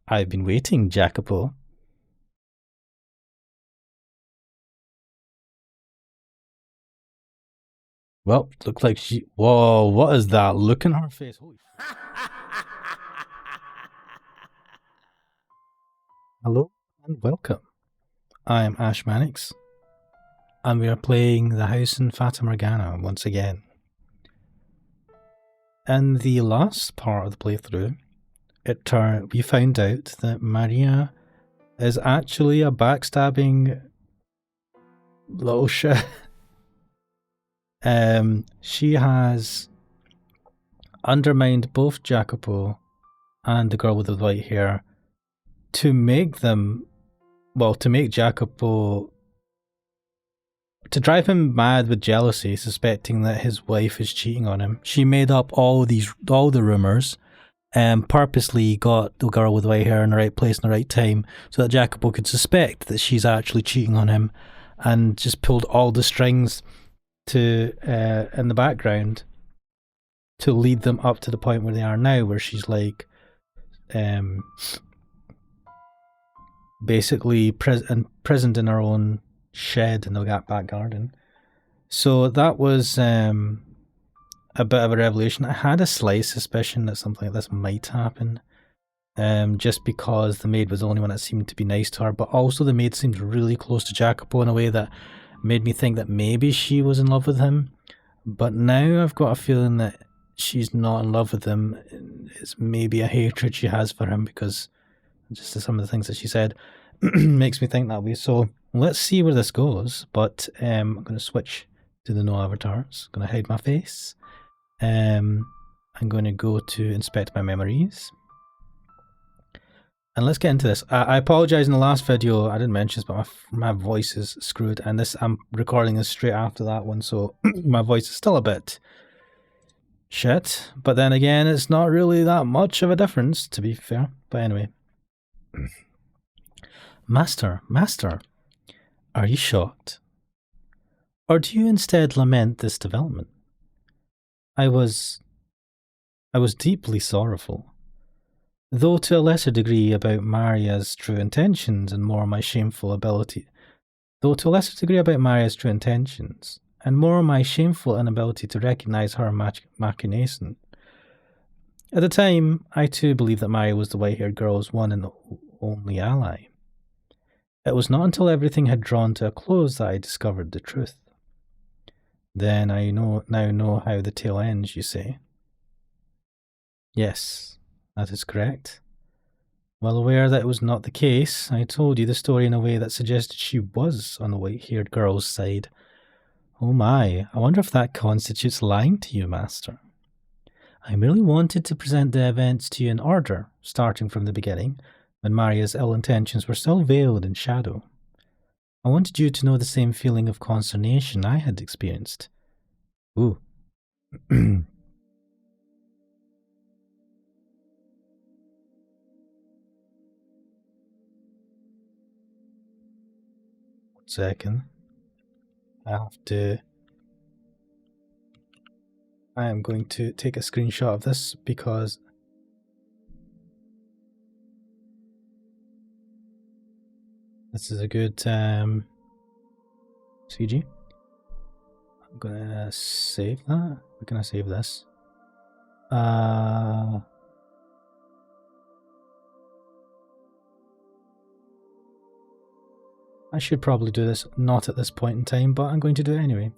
I've been waiting, Jacopo. Well, looks like she. Whoa, what is that look in her face? Holy. Hello and welcome. I'm Ash Mannix, and we are playing the house in Fata Morgana once again. In the last part of the playthrough, we found out that Maria is actually a backstabbing little shit. She has undermined both Jacopo and the girl with the white hair to make Jacopo, to drive him mad with jealousy, suspecting that his wife is cheating on him. She made up all the rumors and purposely got the girl with white hair in the right place in the right time so that Jacopo could suspect that she's actually cheating on him, and just pulled all the strings to in the background to lead them up to the point where they are now, where she's like basically imprisoned in her own shed in the back garden. So that was a bit of a revelation. I had a slight suspicion that something like this might happen, just because the maid was the only one that seemed to be nice to her, but also the maid seemed really close to Jacopo in a way that made me think that maybe she was in love with him. But now I've got a feeling that she's not in love with him. It's maybe a hatred she has for him, because just some of the things that she said makes me think that way. So let's see where this goes. But I'm going to switch to the no avatars. I'm going to hide my face. I'm going to go to inspect my memories. And let's get into this. I apologize, in the last video I didn't mention this, but my voice is screwed, and I'm recording this straight after that one, so my voice is still a bit shit. But then again, it's not really that much of a difference, to be fair. But anyway. Master, are you shocked? Or do you instead lament this development? I was deeply sorrowful, though to a lesser degree about Maria's true intentions and more my shameful inability to recognize her machination. At the time, I too believed that Maria was the white-haired girl's one and only ally. It was not until everything had drawn to a close that I discovered the truth. Then I now know how the tale ends, you say? Yes, that is correct. Well aware that it was not the case, I told you the story in a way that suggested she was on the white-haired girl's side. Oh my, I wonder if that constitutes lying to you, Master. I merely wanted to present the events to you in order, starting from the beginning, when Maria's ill intentions were still veiled in shadow. I wanted you to know the same feeling of consternation I had experienced. Ooh. 1 second. I am going to take a screenshot of this because this is a good CG. I'm gonna save that. Where can I save this? I should probably do this not at this point in time, but I'm going to do it anyway.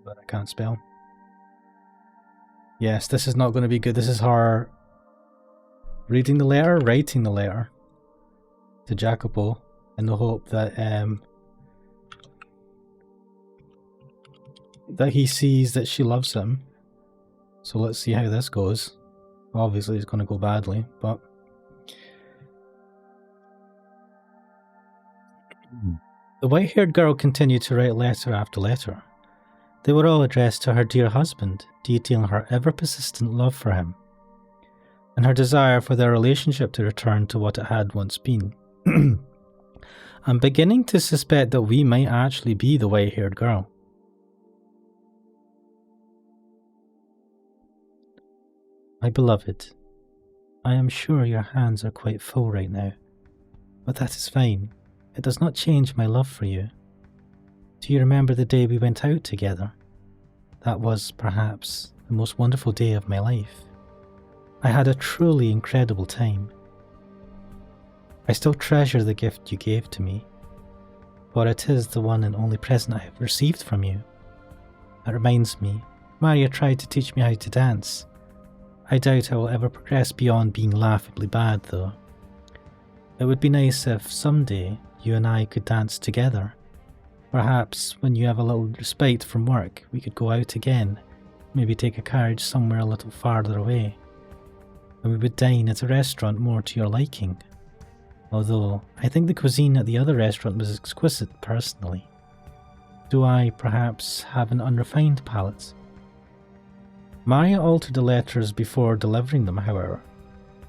But I can't spell. Yes, this is not going to be good. This is her writing the letter to Jacopo in the hope that that he sees that she loves him. So let's see how this goes. Obviously it's going to go badly, but the white-haired girl continued to write letter after letter. They were all addressed to her dear husband, detailing her ever-persistent love for him, and her desire for their relationship to return to what it had once been. I'm beginning to suspect that we might actually be the white-haired girl. My beloved, I am sure your hands are quite full right now, but that is fine. It does not change my love for you. Do you remember the day we went out together? That was, perhaps, the most wonderful day of my life. I had a truly incredible time. I still treasure the gift you gave to me, for it is the one and only present I have received from you. That reminds me, Maria tried to teach me how to dance. I doubt I will ever progress beyond being laughably bad, though. It would be nice if someday you and I could dance together. Perhaps when you have a little respite from work, we could go out again, maybe take a carriage somewhere a little farther away, and we would dine at a restaurant more to your liking. Although, I think the cuisine at the other restaurant was exquisite personally. Do I, perhaps, have an unrefined palate? Maria altered the letters before delivering them, however.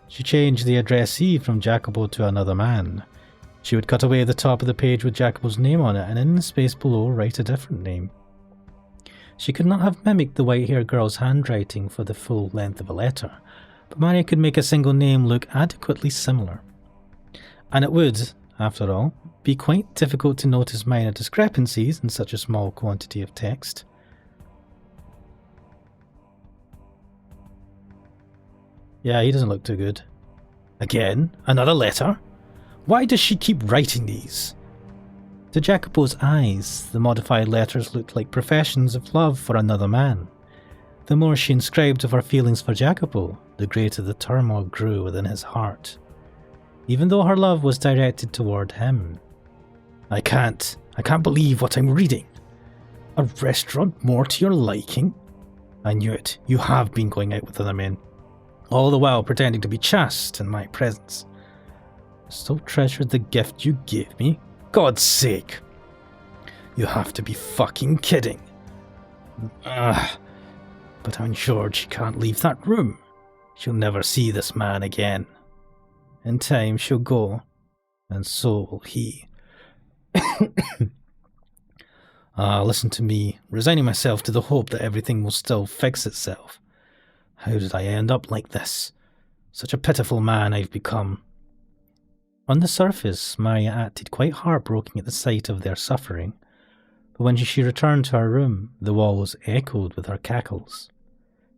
She changed the addressee from Jacopo to another man. She would cut away the top of the page with Jacopo's name on it, and in the space below write a different name. She could not have mimicked the white-haired girl's handwriting for the full length of a letter, but Maria could make a single name look adequately similar. And it would, after all, be quite difficult to notice minor discrepancies in such a small quantity of text. Yeah, he doesn't look too good. Again, another letter? Why does she keep writing these? To Jacopo's eyes, the modified letters looked like professions of love for another man. The more she inscribed of her feelings for Jacopo, the greater the turmoil grew within his heart. Even though her love was directed toward him. I can't believe what I'm reading. A restaurant more to your liking? I knew it, you have been going out with other men. All the while pretending to be chaste in my presence. Still treasured the gift you gave me? God's sake! You have to be fucking kidding. But I'm sure she can't leave that room. She'll never see this man again. In time she'll go, and so will he. Listen to me, resigning myself to the hope that everything will still fix itself. How did I end up like this? Such a pitiful man I've become. On the surface, Maria acted quite heartbroken at the sight of their suffering, but when she returned to her room, the walls echoed with her cackles.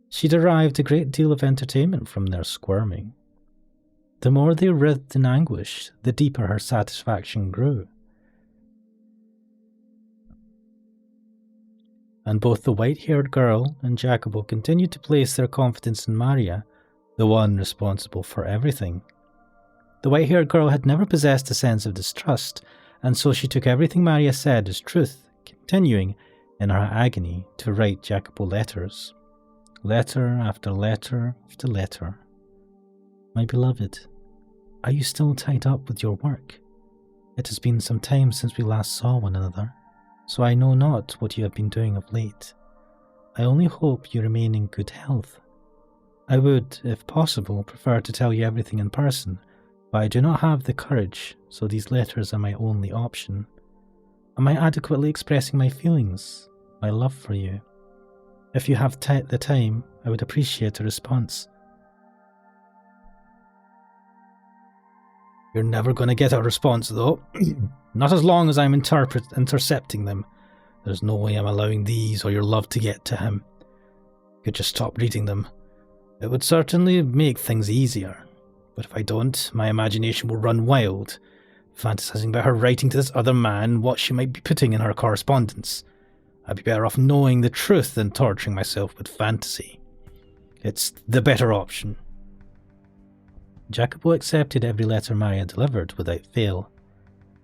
She derived a great deal of entertainment from their squirming. The more they writhed in anguish, the deeper her satisfaction grew. And both the white-haired girl and Jacopo continued to place their confidence in Maria, the one responsible for everything. The white-haired girl had never possessed a sense of distrust, and so she took everything Maria said as truth, continuing, in her agony, to write Jacopo letters. Letter after letter after letter. My beloved, are you still tied up with your work? It has been some time since we last saw one another, so I know not what you have been doing of late. I only hope you remain in good health. I would, if possible, prefer to tell you everything in person, but I do not have the courage, so these letters are my only option. Am I adequately expressing my feelings, my love for you? If you have the time, I would appreciate a response. You're never going to get a response, though. Not as long as I'm intercepting them. There's no way I'm allowing these or your love to get to him. You could just stop reading them. It would certainly make things easier. But if I don't, my imagination will run wild, fantasizing about her writing to this other man what she might be putting in her correspondence. I'd be better off knowing the truth than torturing myself with fantasy. It's the better option. Jacopo accepted every letter Maria delivered without fail.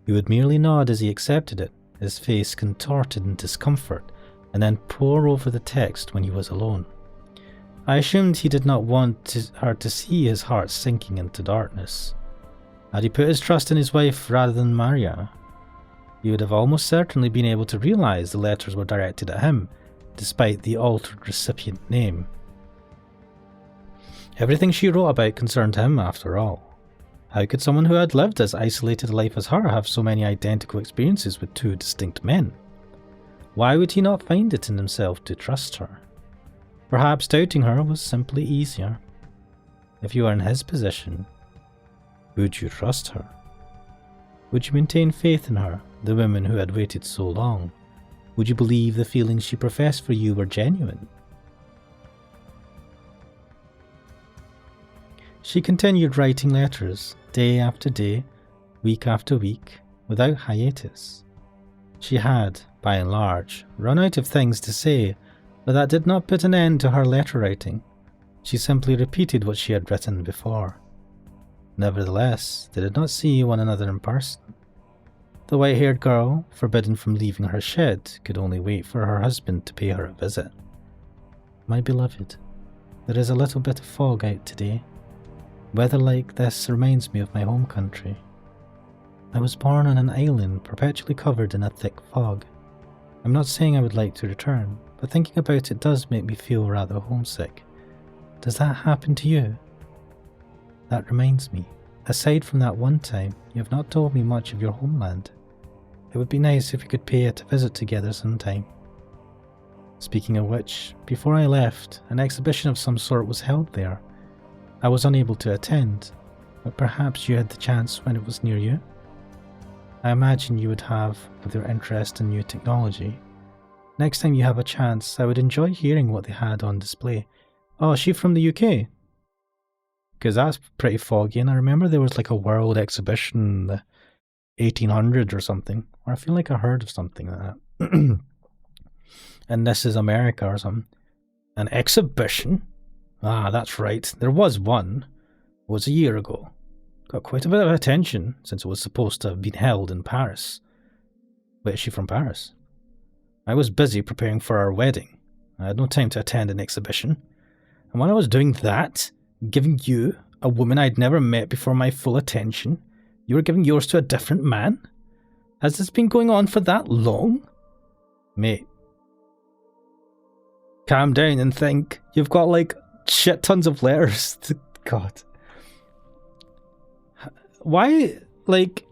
He would merely nod as he accepted it, his face contorted in discomfort, and then pore over the text when he was alone. I assumed he did not want her to see his heart sinking into darkness. Had he put his trust in his wife rather than Maria, he would have almost certainly been able to realize the letters were directed at him, despite the altered recipient name. Everything she wrote about concerned him, after all. How could someone who had lived as isolated a life as her have so many identical experiences with two distinct men? Why would he not find it in himself to trust her? Perhaps doubting her was simply easier. If you were in his position, would you trust her? Would you maintain faith in her, the woman who had waited so long? Would you believe the feelings she professed for you were genuine? She continued writing letters, day after day, week after week, without hiatus. She had, by and large, run out of things to say, but that did not put an end to her letter writing. She simply repeated what she had written before. Nevertheless, they did not see one another in person. The white-haired girl, forbidden from leaving her shed, could only wait for her husband to pay her a visit. My beloved, there is a little bit of fog out today. Weather like this reminds me of my home country. I was born on an island perpetually covered in a thick fog. I'm not saying I would like to return, but thinking about it does make me feel rather homesick. Does that happen to you? That reminds me, aside from that one time, you have not told me much of your homeland. It would be nice if we could pay it a visit together sometime. Speaking of which, before I left, an exhibition of some sort was held there. I was unable to attend, but perhaps you had the chance when it was near you? I imagine you would have, with your interest in new technology. Next time you have a chance, I would enjoy hearing what they had on display. Oh, is she from the UK? Because that's pretty foggy, and I remember there was like a world exhibition in the 1800s or something, or I feel like I heard of something like that. And this is America or something. An exhibition? Ah, that's right, there was one. It was a year ago. Got quite a bit of attention, since it was supposed to have been held in Paris. Wait, is she from Paris? I was busy preparing for our wedding. I had no time to attend an exhibition. And while I was doing that, giving you, a woman I'd never met before, my full attention, you were giving yours to a different man? Has this been going on for that long? Mate, calm down and think. You've got like shit tons of letters. God. Why, like,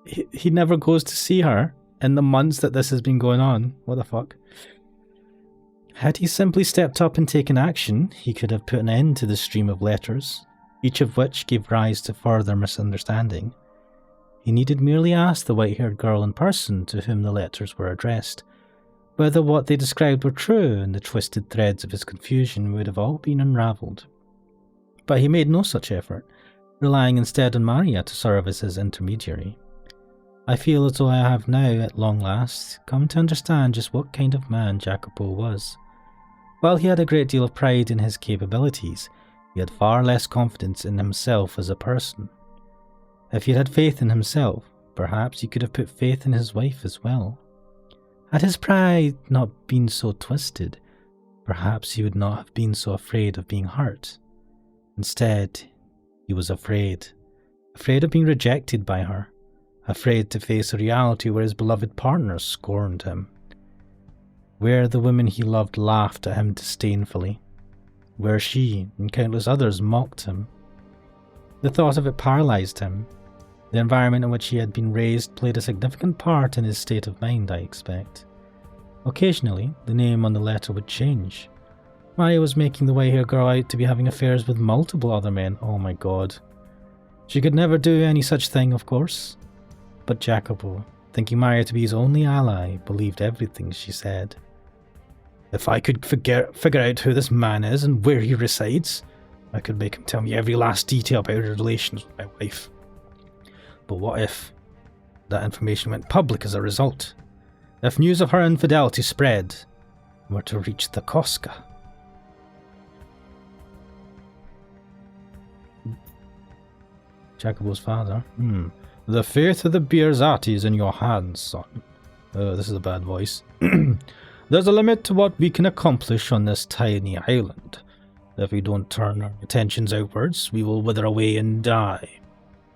he never goes to see her in the months that this has been going on? What the fuck? Had he simply stepped up and taken action, he could have put an end to the stream of letters, each of which gave rise to further misunderstanding. He needed merely ask the white-haired girl in person to whom the letters were addressed, whether what they described were true, and the twisted threads of his confusion would have all been unravelled. But he made no such effort, relying instead on Maria to serve as his intermediary. I feel as though I have now, at long last, come to understand just what kind of man Jacopo was. While he had a great deal of pride in his capabilities, he had far less confidence in himself as a person. If he had faith in himself, perhaps he could have put faith in his wife as well. Had his pride not been so twisted, perhaps he would not have been so afraid of being hurt. Instead, he was afraid of being rejected by her, afraid to face a reality where his beloved partner scorned him, where the women he loved laughed at him disdainfully, where she and countless others mocked him. The thought of it paralysed him. The environment in which he had been raised played a significant part in his state of mind, I expect. Occasionally, the name on the letter would change. Maria was making the white-haired girl out to be having affairs with multiple other men. Oh my god. She could never do any such thing, of course. But Jacopo, thinking Maria to be his only ally, believed everything she said. If I could figure out who this man is and where he resides, I could make him tell me every last detail about his relations with my wife. But what if that information went public as a result? If news of her infidelity spread and were to reach the Cosca? Jacopo's father. The fate of the Biarzati is in your hands, son. Oh, this is a bad voice. There's a limit to what we can accomplish on this tiny island. If we don't turn our attentions outwards, we will wither away and die.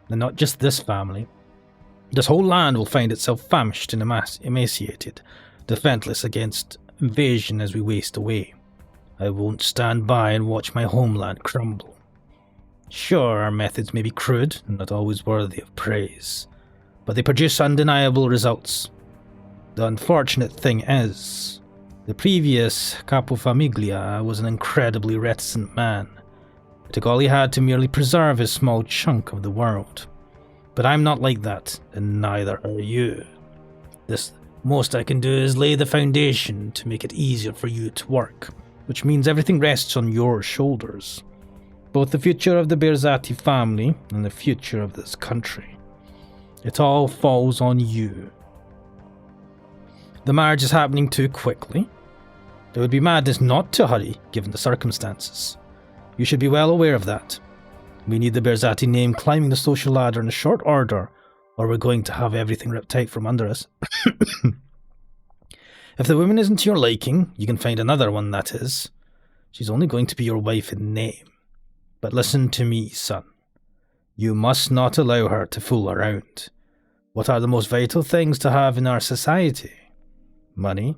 And not just this family. This whole land will find itself famished and emaciated, defenseless against invasion as we waste away. I won't stand by and watch my homeland crumble. Sure, our methods may be crude and not always worthy of praise, but they produce undeniable results. The unfortunate thing is, The previous Capofamiglia was an incredibly reticent man. It took all he had to merely preserve his small chunk of the world. But I'm not like that, and neither are you. The most I can do is lay the foundation to make it easier for you to work, which means everything rests on your shoulders. Both the future of the Berzati family and the future of this country. It all falls on you. The marriage is happening too quickly. It would be madness not to hurry, given the circumstances. You should be well aware of that. We need the Berzati name climbing the social ladder in short order, or we're going to have everything ripped out from under us. If the woman isn't to your liking, you can find another one, that is. She's only going to be your wife in name. But listen to me, son. You must not allow her to fool around. What are the most vital things to have in our society? Money?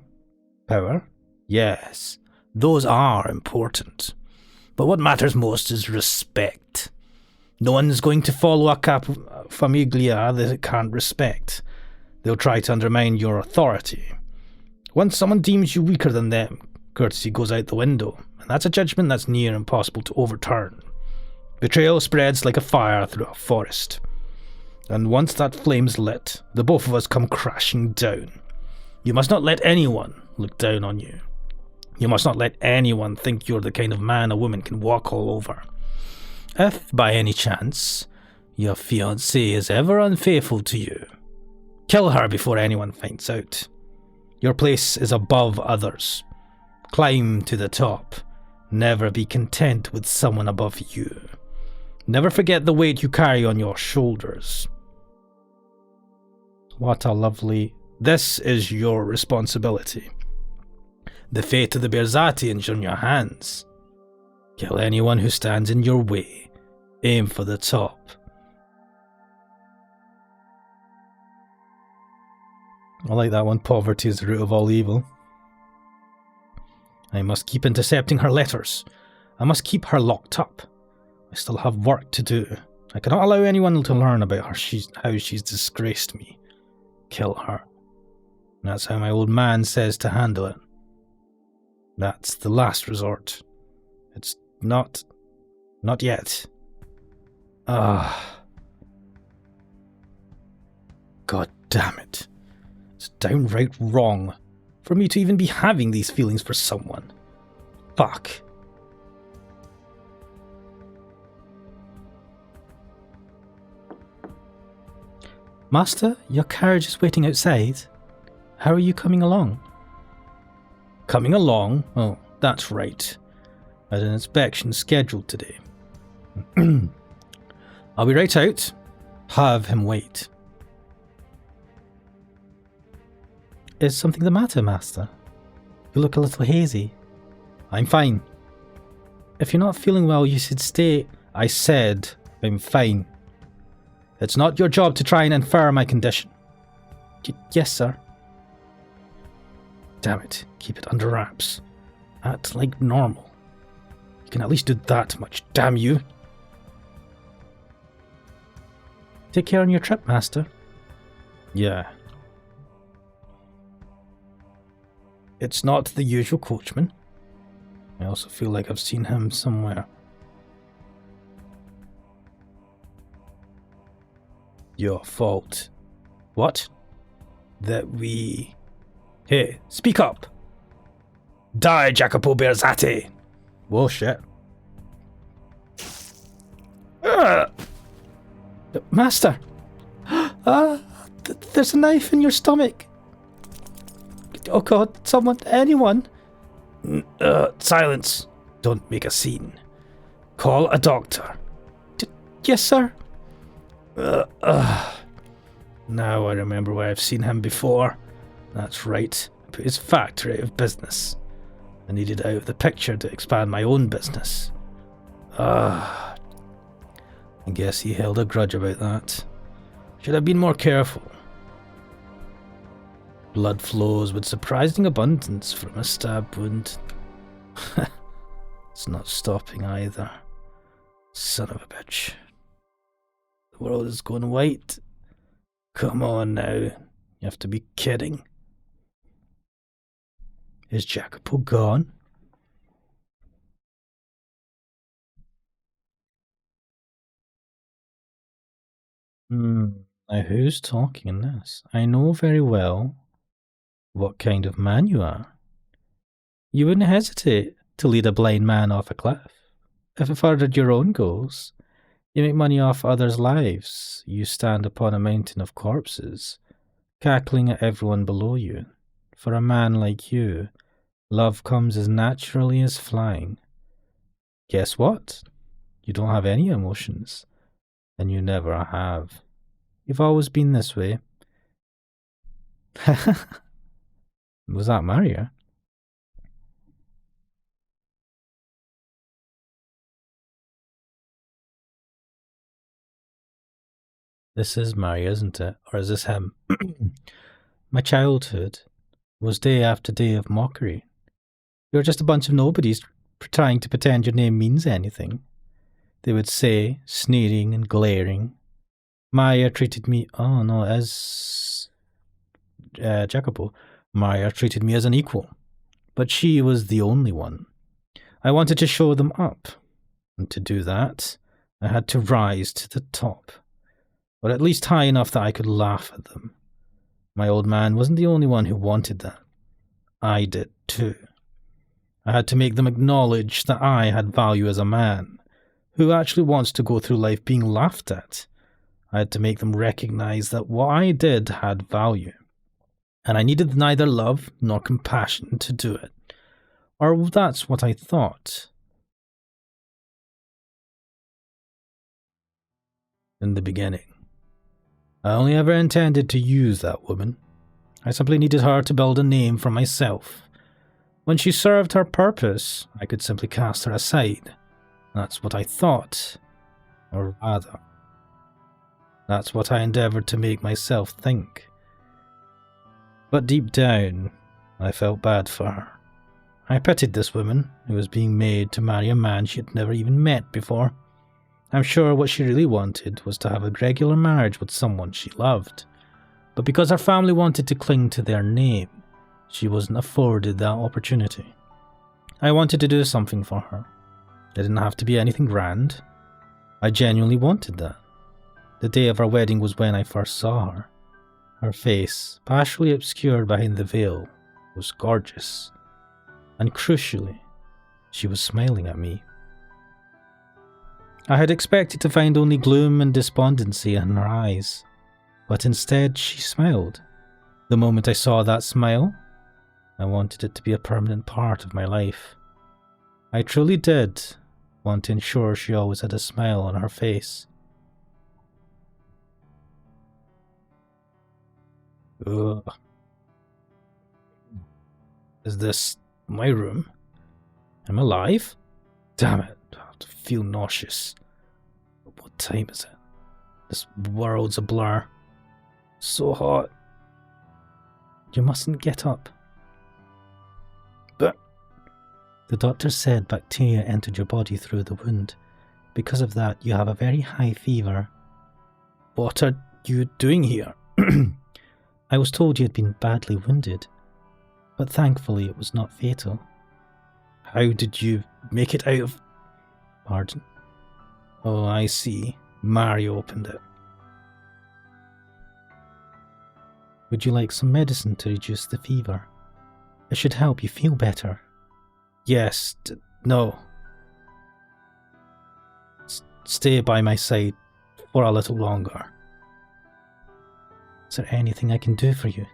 Power? Yes, those are important. But what matters most is respect. No one's going to follow a Capofamiglia that it can't respect. They'll try to undermine your authority. Once someone deems you weaker than them, courtesy goes out the window, and that's a judgment that's near impossible to overturn. Betrayal spreads like a fire through a forest. And once that flame's lit, the both of us come crashing down. You must not let anyone look down on you. You must not let anyone think you're the kind of man a woman can walk all over. If, by any chance, your fiancée is ever unfaithful to you, kill her before anyone finds out. Your place is above others. Climb to the top. Never be content with someone above you. Never forget the weight you carry on your shoulders. What a lovely... This is your responsibility. The fate of the Berzati is in your hands. Kill anyone who stands in your way. Aim for the top. I like that one. Poverty is the root of all evil. I must keep intercepting her letters. I must keep her locked up. I still have work to do. I cannot allow anyone to learn about her. How she's disgraced me. Kill her. That's how my old man says to handle it. That's the last resort. It's not yet. God damn it. It's downright wrong for me to even be having these feelings for someone. Fuck. Master, your carriage is waiting outside. How are you coming along? Coming along? Oh, that's right. I had an inspection scheduled today. I'll be right out. Have him wait. Is something the matter, Master? You look a little hazy. I'm fine. If you're not feeling well, you should stay. I said I'm fine. It's not your job to try and infer my condition. Yes, sir. Damn it, keep it under wraps. Act like normal. You can at least do that much, damn you. Take care on your trip, Master. Yeah. It's not the usual coachman. I also feel like I've seen him somewhere. Your fault. What? That we... Hey, speak up! Die, Jacopo Berzati! Whoa, shit. Master! There's a knife in your stomach! Oh god, someone, anyone! Silence. Don't make a scene. Call a doctor. Yes, sir. Now I remember where I've seen him before. That's right. I put his factory out of business. I needed out of the picture to expand my own business. I guess he held a grudge about that. Should have been more careful. Blood flows with surprising abundance from a stab wound. It's not stopping either. Son of a bitch. The world is going white. Come on now. You have to be kidding. Is Jacopo gone? Now who's talking in this? I know very well what kind of man you are. You wouldn't hesitate to lead a blind man off a cliff. If it furthered your own goals, you make money off others' lives. You stand upon a mountain of corpses, cackling at everyone below you. For a man like you, love comes as naturally as flying. Guess what? You don't have any emotions, and you never have. You've always been this way. Was that Maria? This is Maria, isn't it? Or is this him? My childhood was day after day of mockery. You're just a bunch of nobodies trying to pretend your name means anything. They would say, sneering and glaring. Maya treated me, oh no, as Jacopo. Maya treated me as an equal, but she was the only one. I wanted to show them up, and to do that, I had to rise to the top, or at least high enough that I could laugh at them. My old man wasn't the only one who wanted that. I did too. I had to make them acknowledge that I had value as a man, who actually wants to go through life being laughed at. I had to make them recognize that what I did had value, and I needed neither love nor compassion to do it. Or that's what I thought. In the beginning. I only ever intended to use that woman. I simply needed her to build a name for myself. When she served her purpose, I could simply cast her aside. That's what I thought. Or rather, that's what I endeavoured to make myself think. But deep down, I felt bad for her. I pitied this woman, who was being made to marry a man she had never even met before. I'm sure what she really wanted was to have a regular marriage with someone she loved. But because her family wanted to cling to their name, she wasn't afforded that opportunity. I wanted to do something for her. It didn't have to be anything grand. I genuinely wanted that. The day of our wedding was when I first saw her. Her face, partially obscured behind the veil, was gorgeous. And crucially, she was smiling at me. I had expected to find only gloom and despondency in her eyes, but instead she smiled. The moment I saw that smile, I wanted it to be a permanent part of my life. I truly did want to ensure she always had a smile on her face. Ugh. Is this my room? Am I alive? Damn it, I feel nauseous. What time is it? This world's a blur. So hot. You mustn't get up. But the doctor said bacteria entered your body through the wound. Because of that, you have a very high fever. What are you doing here? I was told you had been badly wounded, but thankfully it was not fatal. How did you make it out of... Pardon? Oh, I see. Mario opened it. Would you like some medicine to reduce the fever? It should help you feel better. Yes, no. Stay by my side for a little longer. Is there anything I can do for you?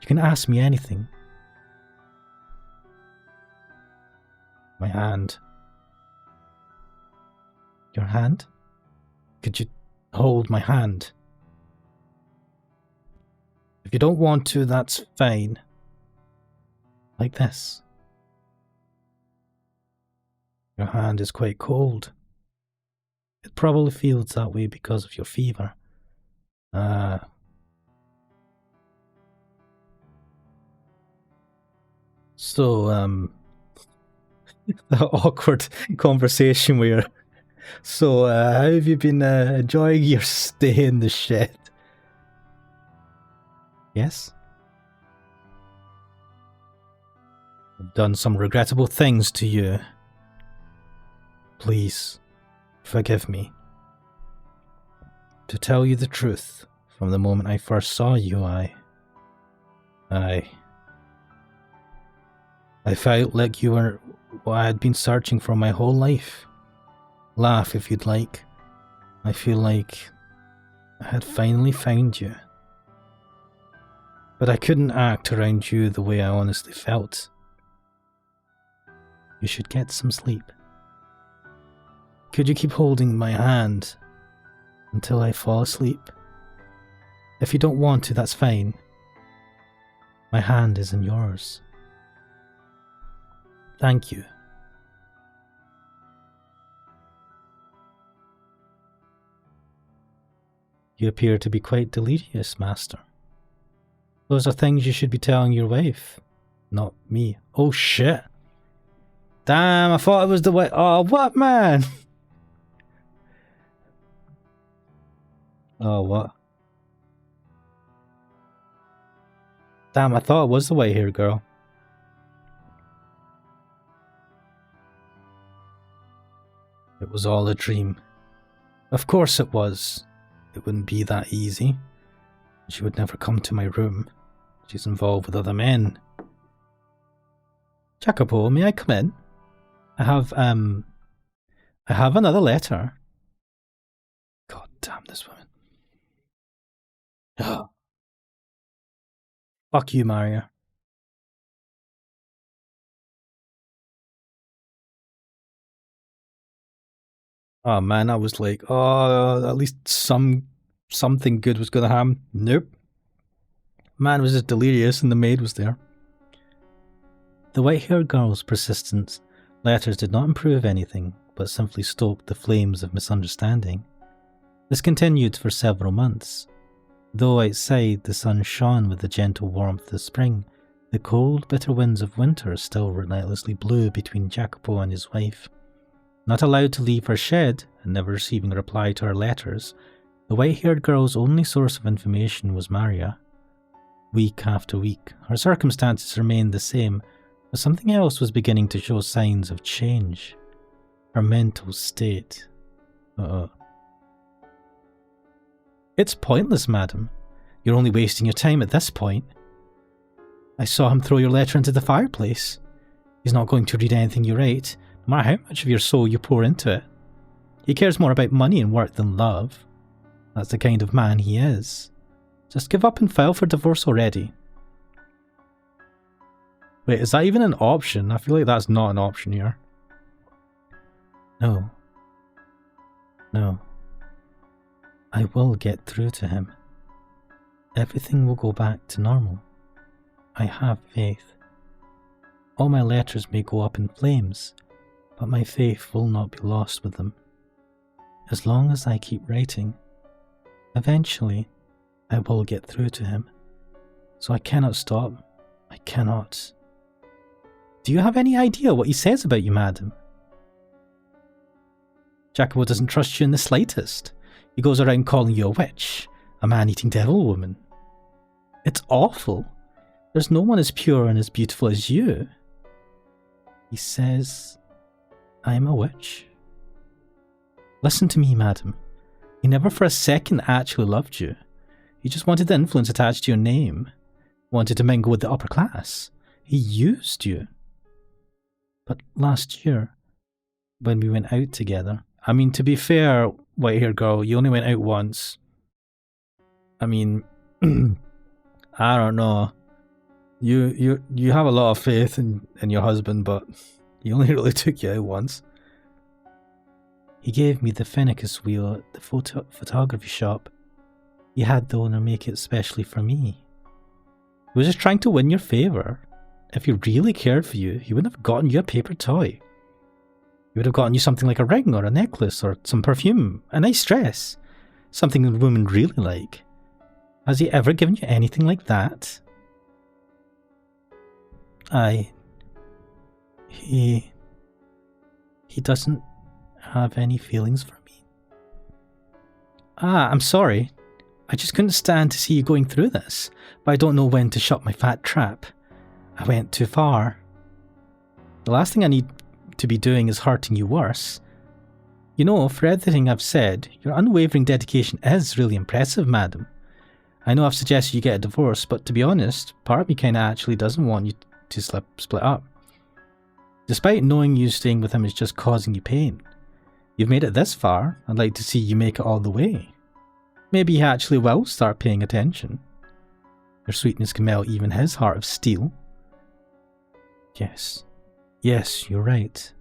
You can ask me anything. My hand. Your hand? Could you hold my hand? If you don't want to, that's fine. Like this. Your hand is quite cold. It probably feels that way because of your fever. So, the awkward conversation where... So, how have you been enjoying your stay in the shed? Yes? I've done some regrettable things to you. Please, forgive me. To tell you the truth, from the moment I first saw you, I felt like you were what I had been searching for my whole life. Laugh if you'd like. I feel like I had finally found you. But I couldn't act around you the way I honestly felt. You should get some sleep. Could you keep holding my hand until I fall asleep? If you don't want to, that's fine. My hand is in yours. Thank you. You appear to be quite delirious, Master. Those are things you should be telling your wife, not me. Oh shit. Damn, I thought it was the way. Oh, what, man? Oh, what? Damn, I thought it was the white haired girl. It was all a dream. Of course it was. It wouldn't be that easy. She would never come to my room. She's involved with other men. Jacopo, may I come in? I have another letter. God damn this woman. Fuck you, Mario. Oh man, I was like, oh, at least something good was gonna happen. Nope. Man was just delirious and the maid was there. The white-haired girl's persistent letters did not improve anything, but simply stoked the flames of misunderstanding. This continued for several months. Though outside the sun shone with the gentle warmth of spring, the cold, bitter winds of winter still relentlessly blew between Jacopo and his wife. Not allowed to leave her shed, and never receiving a reply to her letters, the white-haired girl's only source of information was Maria. Week after week, her circumstances remained the same, but something else was beginning to show signs of change. Her mental state. It's pointless, madam. You're only wasting your time at this point. I saw him throw your letter into the fireplace. He's not going to read anything you write, no matter how much of your soul you pour into it. He cares more about money and work than love. That's the kind of man he is. Just give up and file for divorce already. Wait, is that even an option? I feel like that's not an option here. No. I will get through to him. Everything will go back to normal. I have faith. All my letters may go up in flames, but my faith will not be lost with them. As long as I keep writing, eventually I will get through to him. So I cannot stop. I cannot. Do you have any idea what he says about you, madam? Jacopo doesn't trust you in the slightest. He goes around calling you a witch, a man-eating devil woman. It's awful. There's no one as pure and as beautiful as you. He says I am a witch. Listen to me, madam. He never for a second actually loved you. He just wanted the influence attached to your name. Wanted to mingle with the upper class. He used you. But last year, when we went out together, I mean, to be fair, white-haired girl, you only went out once. I mean, I don't know. You have a lot of faith in your husband, but he only really took you out once. He gave me the Fennicus wheel at the photography shop. He had the owner make it specially for me. He was just trying to win your favour. If he really cared for you, he wouldn't have gotten you a paper toy. He would have gotten you something like a ring or a necklace or some perfume, a nice dress, something that women really like. Has he ever given you anything like that? He doesn't have any feelings for me. I'm sorry. I just couldn't stand to see you going through this, but I don't know when to shut my fat trap. I went too far. The last thing I need to be doing is hurting you worse. You know, for everything I've said, your unwavering dedication is really impressive, madam. I know I've suggested you get a divorce, but to be honest, part of me kinda actually doesn't want you to split up. Despite knowing you staying with him is just causing you pain. You've made it this far, I'd like to see you make it all the way. Maybe he actually will start paying attention. Your sweetness can melt even his heart of steel. Yes, you're right.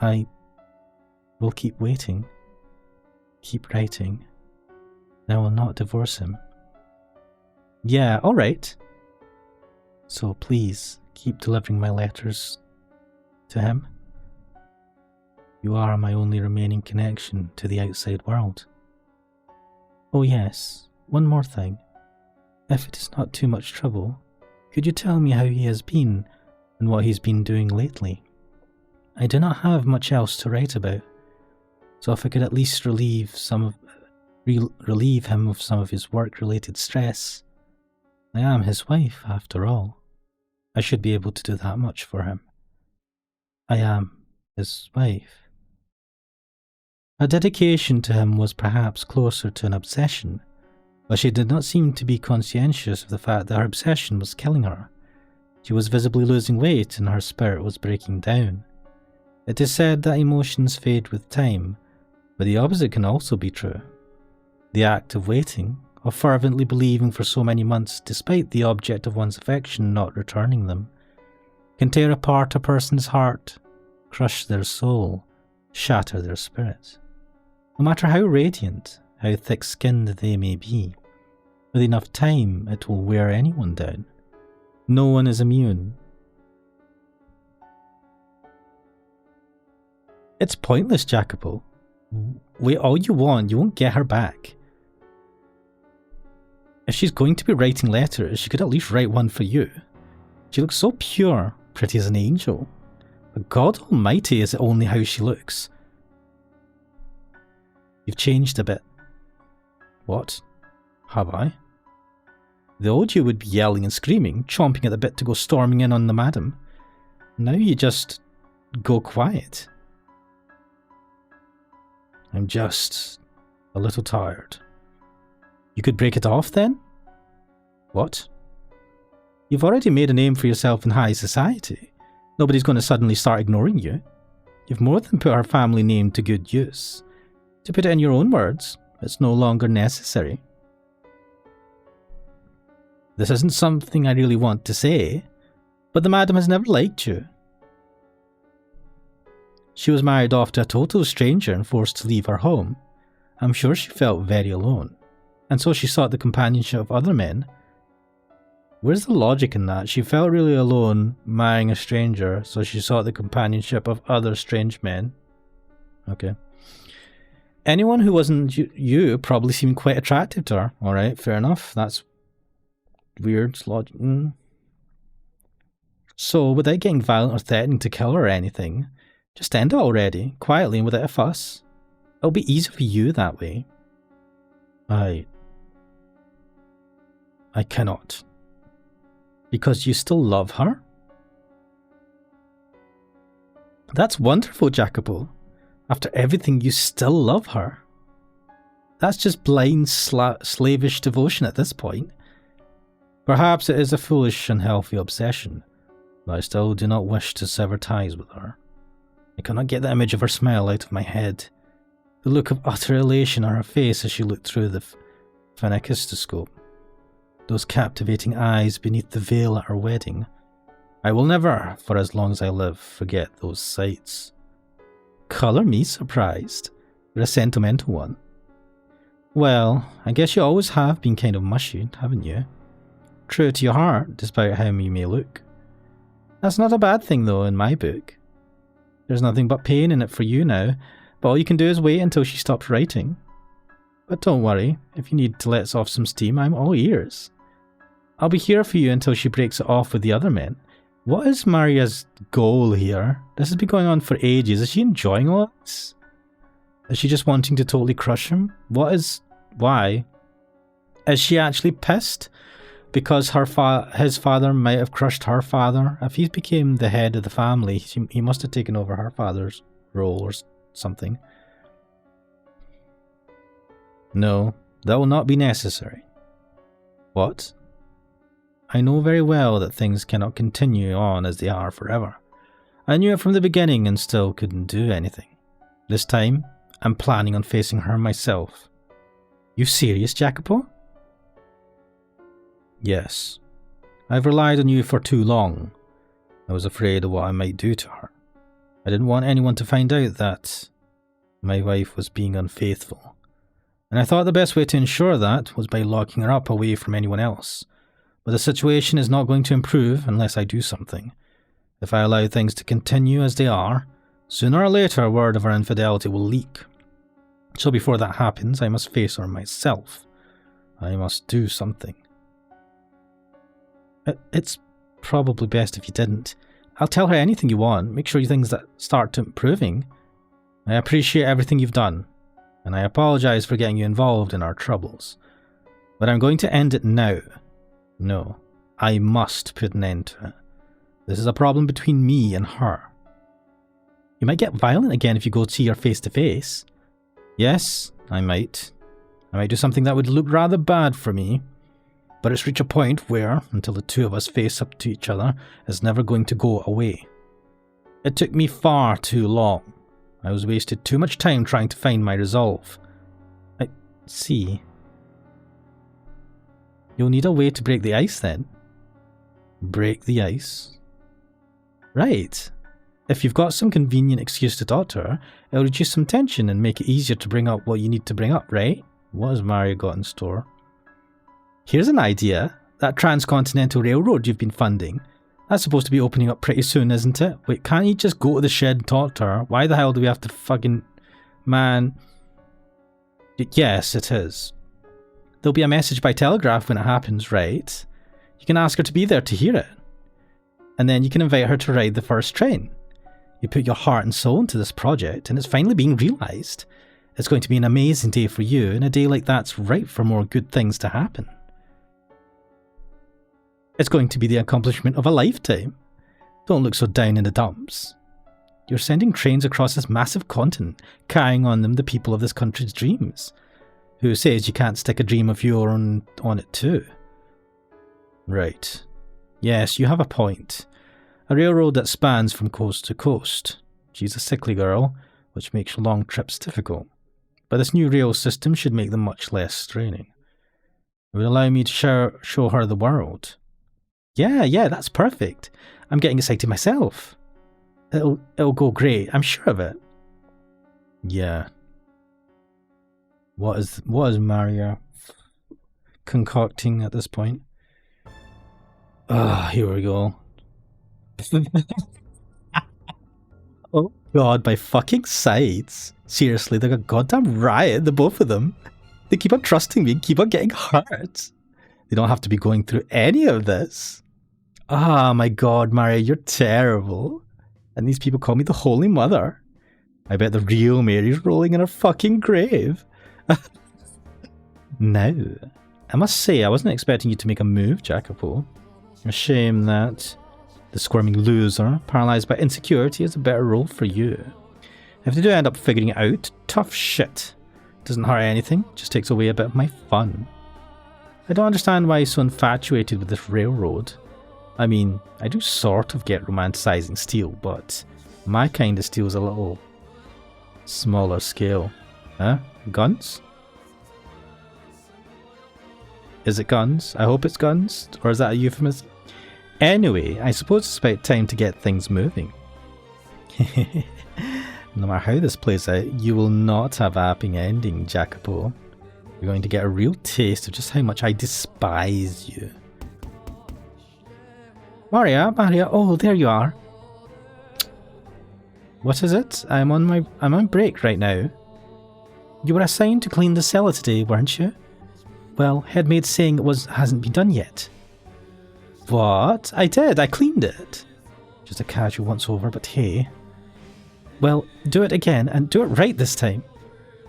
I will keep waiting, keep writing, and I will not divorce him. Yeah, alright. So please, keep delivering my letters to him. You are my only remaining connection to the outside world. Oh yes, one more thing. If it is not too much trouble, could you tell me how he has been and what he's been doing lately? I do not have much else to write about, so if I could at least relieve him of some of his work-related stress. I am his wife, after all. I should be able to do that much for him. I am his wife. Her dedication to him was perhaps closer to an obsession, but she did not seem to be conscientious of the fact that her obsession was killing her. She was visibly losing weight and her spirit was breaking down. It is said that emotions fade with time, but the opposite can also be true. The act of waiting, of fervently believing for so many months despite the object of one's affection not returning them, can tear apart a person's heart, crush their soul, shatter their spirit. No matter how radiant, how thick-skinned they may be, with enough time it will wear anyone down. No one is immune. It's pointless, Jacopo. Wait all you want, you won't get her back. If she's going to be writing letters, she could at least write one for you. She looks so pure, pretty as an angel. But God almighty, is it only how she looks? You've changed a bit. What? Have I? The old you would be yelling and screaming, chomping at the bit to go storming in on the madam. Now you just go quiet. I'm just a little tired. You could break it off then? What? You've already made a name for yourself in high society. Nobody's going to suddenly start ignoring you. You've more than put our family name to good use. To put it in your own words, it's no longer necessary. This isn't something I really want to say, but the madam has never liked you. She was married off to a total stranger and forced to leave her home. I'm sure she felt very alone, and so she sought the companionship of other men. Where's the logic in that? She felt really alone, marrying a stranger, so she sought the companionship of other strange men. Okay. Anyone who wasn't you probably seemed quite attractive to her. Alright, fair enough. That's weird logic. So, without getting violent or threatening to kill her or anything, just end it already, quietly and without a fuss. It'll be easier for you that way. I cannot. Because you still love her? That's wonderful, Jacopo. After everything, you still love her. That's just blind, slavish devotion at this point. Perhaps it is a foolish, unhealthy obsession, but I still do not wish to sever ties with her. I cannot get the image of her smile out of my head. The look of utter elation on her face as she looked through the phanecisoscope. Those captivating eyes beneath the veil at her wedding. I will never, for as long as I live, forget those sights. Colour me surprised. You're a sentimental one. Well, I guess you always have been kind of mushy, haven't you? True to your heart, despite how you may look. That's not a bad thing, though, in my book. There's nothing but pain in it for you now, but all you can do is wait until she stops writing. But don't worry, if you need to let off some steam, I'm all ears. I'll be here for you until she breaks it off with the other men. What is Maria's goal here? This has been going on for ages. Is she enjoying all this? Is she just wanting to totally crush him? Why? Is she actually pissed? because his father might have crushed her father. If he became the head of the family, he must have taken over her father's role or something. No, that will not be necessary. What? I know very well that things cannot continue on as they are forever. I knew it from the beginning and still couldn't do anything. This time, I'm planning on facing her myself. You serious, Jacopo? Yes. I've relied on you for too long. I was afraid of what I might do to her. I didn't want anyone to find out that my wife was being unfaithful. And I thought the best way to ensure that was by locking her up away from anyone else. But the situation is not going to improve unless I do something. If I allow things to continue as they are, sooner or later word of her infidelity will leak. So before that happens, I must face her myself. I must do something. It's probably best if you didn't. I'll tell her anything you want. Make sure things that start to improving. I appreciate everything you've done, and I apologize for getting you involved in our troubles. But I'm going to end it now. No, I must put an end to it. This is a problem between me and her. You might get violent again if you go see her face to face. Yes, I might. I might do something that would look rather bad for me. But it's reached a point where, until the two of us face up to each other, it's never going to go away. It took me far too long. I was wasted too much time trying to find my resolve. I see. You'll need a way to break the ice then. Break the ice? Right. If you've got some convenient excuse to talk to her, it'll reduce some tension and make it easier to bring up what you need to bring up, right? What has Mario got in store? Here's an idea. That transcontinental railroad you've been funding. That's supposed to be opening up pretty soon, isn't it? Wait, can't you just go to the shed and talk to her? Why the hell do we have to fucking... Man... Yes, it is. There'll be a message by telegraph when it happens, right? You can ask her to be there to hear it. And then you can invite her to ride the first train. You put your heart and soul into this project, and it's finally being realised. It's going to be an amazing day for you, and a day like that's ripe for more good things to happen. It's going to be the accomplishment of a lifetime. Don't look so down in the dumps. You're sending trains across this massive continent, carrying on them the people of this country's dreams. Who says you can't stick a dream of your own on it too? Right. Yes, you have a point. A railroad that spans from coast to coast. She's a sickly girl, which makes long trips difficult. But this new rail system should make them much less straining. It would allow me to show her the world. Yeah, that's perfect. I'm getting excited myself. It'll go great, I'm sure of it. Yeah. What is Mario concocting at this point? Here we go. Oh god, by fucking sides. Seriously, they're a goddamn riot, the both of them. They keep on trusting me and keep on getting hurt. They don't have to be going through any of this. Ah, my god, Mario, you're terrible. And these people call me the Holy Mother. I bet the real Mary's rolling in her fucking grave. Now, I must say, I wasn't expecting you to make a move, Jacopo. A shame that the squirming loser, paralysed by insecurity, is a better role for you. If they do end up figuring it out, tough shit. Doesn't hurt anything, just takes away a bit of my fun. I don't understand why he's so infatuated with this railroad. I mean, I do sort of get romanticising steel, but my kind of steel is a little smaller scale. Huh? Guns? Is it guns? I hope it's guns. Or is that a euphemism? Anyway, I suppose it's about time to get things moving. No matter how this plays out, you will not have a happy ending, Jacopo. You're going to get a real taste of just how much I despise you. Mario, oh, there you are. What is it? I'm on break right now. You were assigned to clean the cellar today, weren't you? Well, headmaid's saying it hasn't been done yet. What? I did, I cleaned it. Just a casual once over, but hey. Well, do it again, and do it right this time.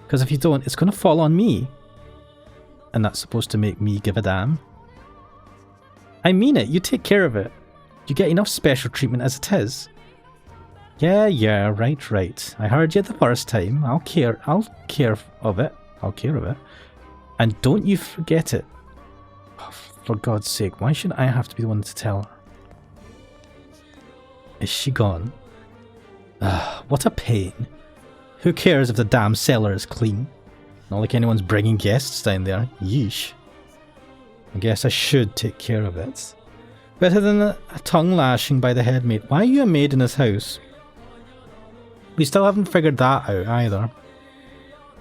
Because if you don't, it's going to fall on me. And that's supposed to make me give a damn. I mean it. You take care of it. You get enough special treatment as it is. Yeah, right. I heard you the first time. I'll care of it. I'll care of it. And don't you forget it. Oh, for God's sake, why should I have to be the one to tell her? Is she gone? What a pain. Who cares if the damn cellar is clean? Not like anyone's bringing guests down there. Yeesh. I guess I should take care of it. Better than a tongue lashing by the headmaid. Why are you a maid in this house? We still haven't figured that out either.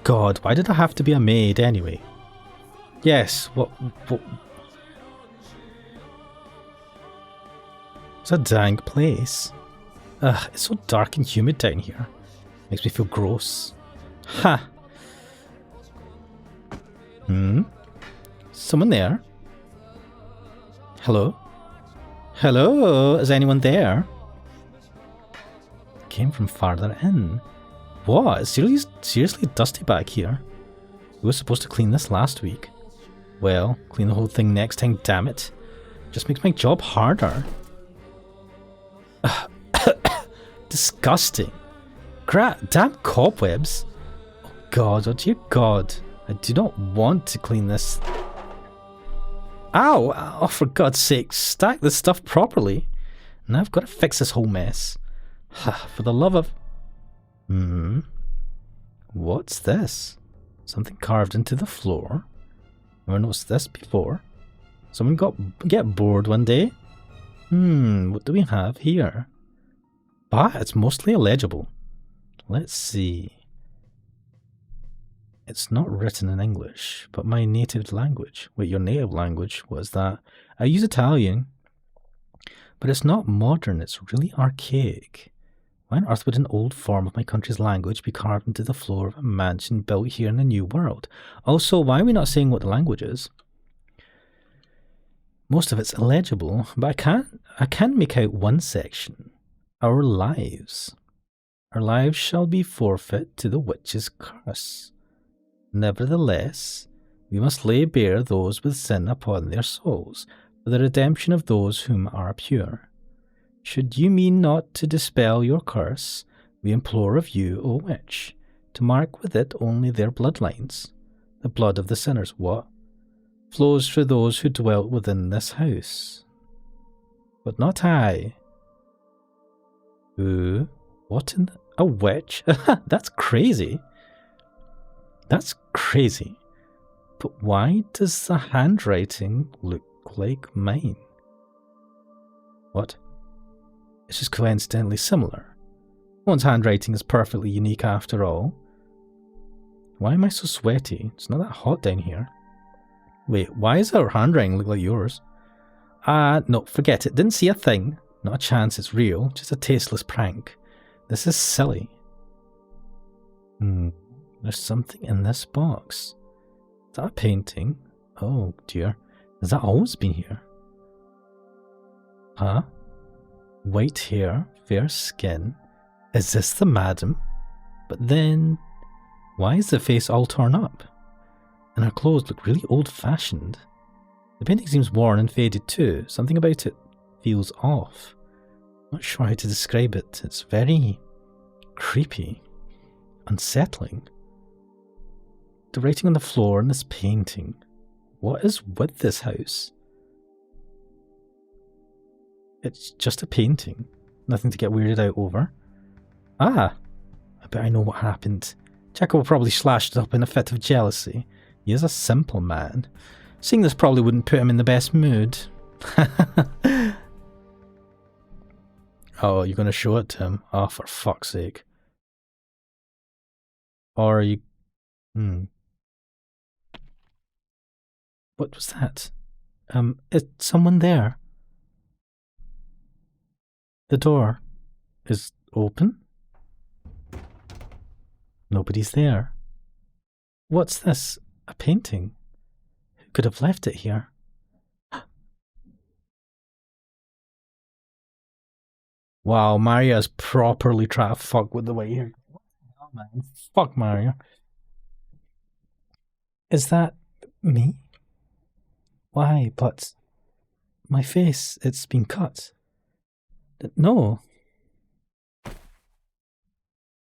God, why did I have to be a maid anyway? Yes, what? It's a dank place. Ugh, it's so dark and humid down here. Makes me feel gross. Ha! Someone there? Hello? Hello? Is anyone there? Came from farther in. What? It's seriously dusty back here. We were supposed to clean this last week. Well, clean the whole thing next time, damn it. Just makes my job harder. Disgusting. Damn cobwebs. Oh God, oh dear God. I do not want to clean this. Ow! Oh, for God's sake, stack this stuff properly. Now I've got to fix this whole mess. For the love of... What's this? Something carved into the floor? Never noticed this before. Someone get bored one day? What do we have here? But it's mostly illegible. Let's see. It's not written in English, but my native language. Wait, your native language? What is that? I use Italian. But it's not modern, it's really archaic. Why on earth would an old form of my country's language be carved into the floor of a mansion built here in the New World? Also, why are we not saying what the language is? Most of it's illegible, but I can make out one section. Our lives. Our lives shall be forfeit to the witch's curse. Nevertheless, we must lay bare those with sin upon their souls, for the redemption of those whom are pure. Should you mean not to dispel your curse, we implore of you, O witch, to mark with it only their bloodlines. The blood of the sinners, what? Flows through those who dwelt within this house. But not I. Ooh, what in the... A witch? That's crazy. That's crazy. But why does the handwriting look like mine? What? It's just coincidentally similar. One's handwriting is perfectly unique after all. Why am I so sweaty? It's not that hot down here. Wait, why does our handwriting look like yours? No, forget it. Didn't see a thing. Not a chance it's real. Just a tasteless prank. This is silly. There's something in this box. Is that a painting? Oh dear. Has that always been here? Huh? White hair, fair skin. Is this the madam? But then, why is the face all torn up? And her clothes look really old-fashioned. The painting seems worn and faded too. Something about it feels off. Not sure how to describe it. It's very creepy, unsettling. The writing on the floor in this painting. What is with this house? It's just a painting. Nothing to get weirded out over. I bet I know what happened. Jacopo probably slashed it up in a fit of jealousy. He is a simple man. Seeing this probably wouldn't put him in the best mood. Oh, you're going to show it to him? Oh, for fuck's sake. Or are you... What was that? Is someone there? The door is open? Nobody's there. What's this? A painting? Who could have left it here? Wow, Maria's properly trying to fuck with the way here. Oh man, fuck Maria. Is that me? Why, but My face, it's been cut. No.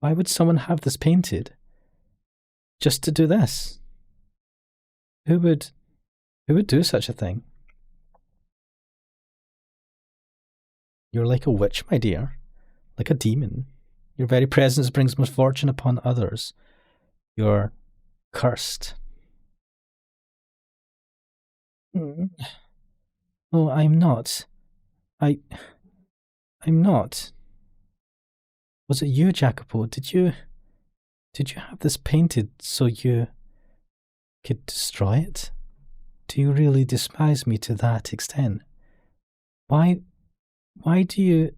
Why would someone have this painted? Just to do this? Who would do such a thing? You're like a witch, my dear. Like a demon. Your very presence brings misfortune upon others. You're cursed. No, I'm not. I'm not. Was it you, Jacopo? Did you have this painted so you could destroy it? Do you really despise me to that extent? Why do you...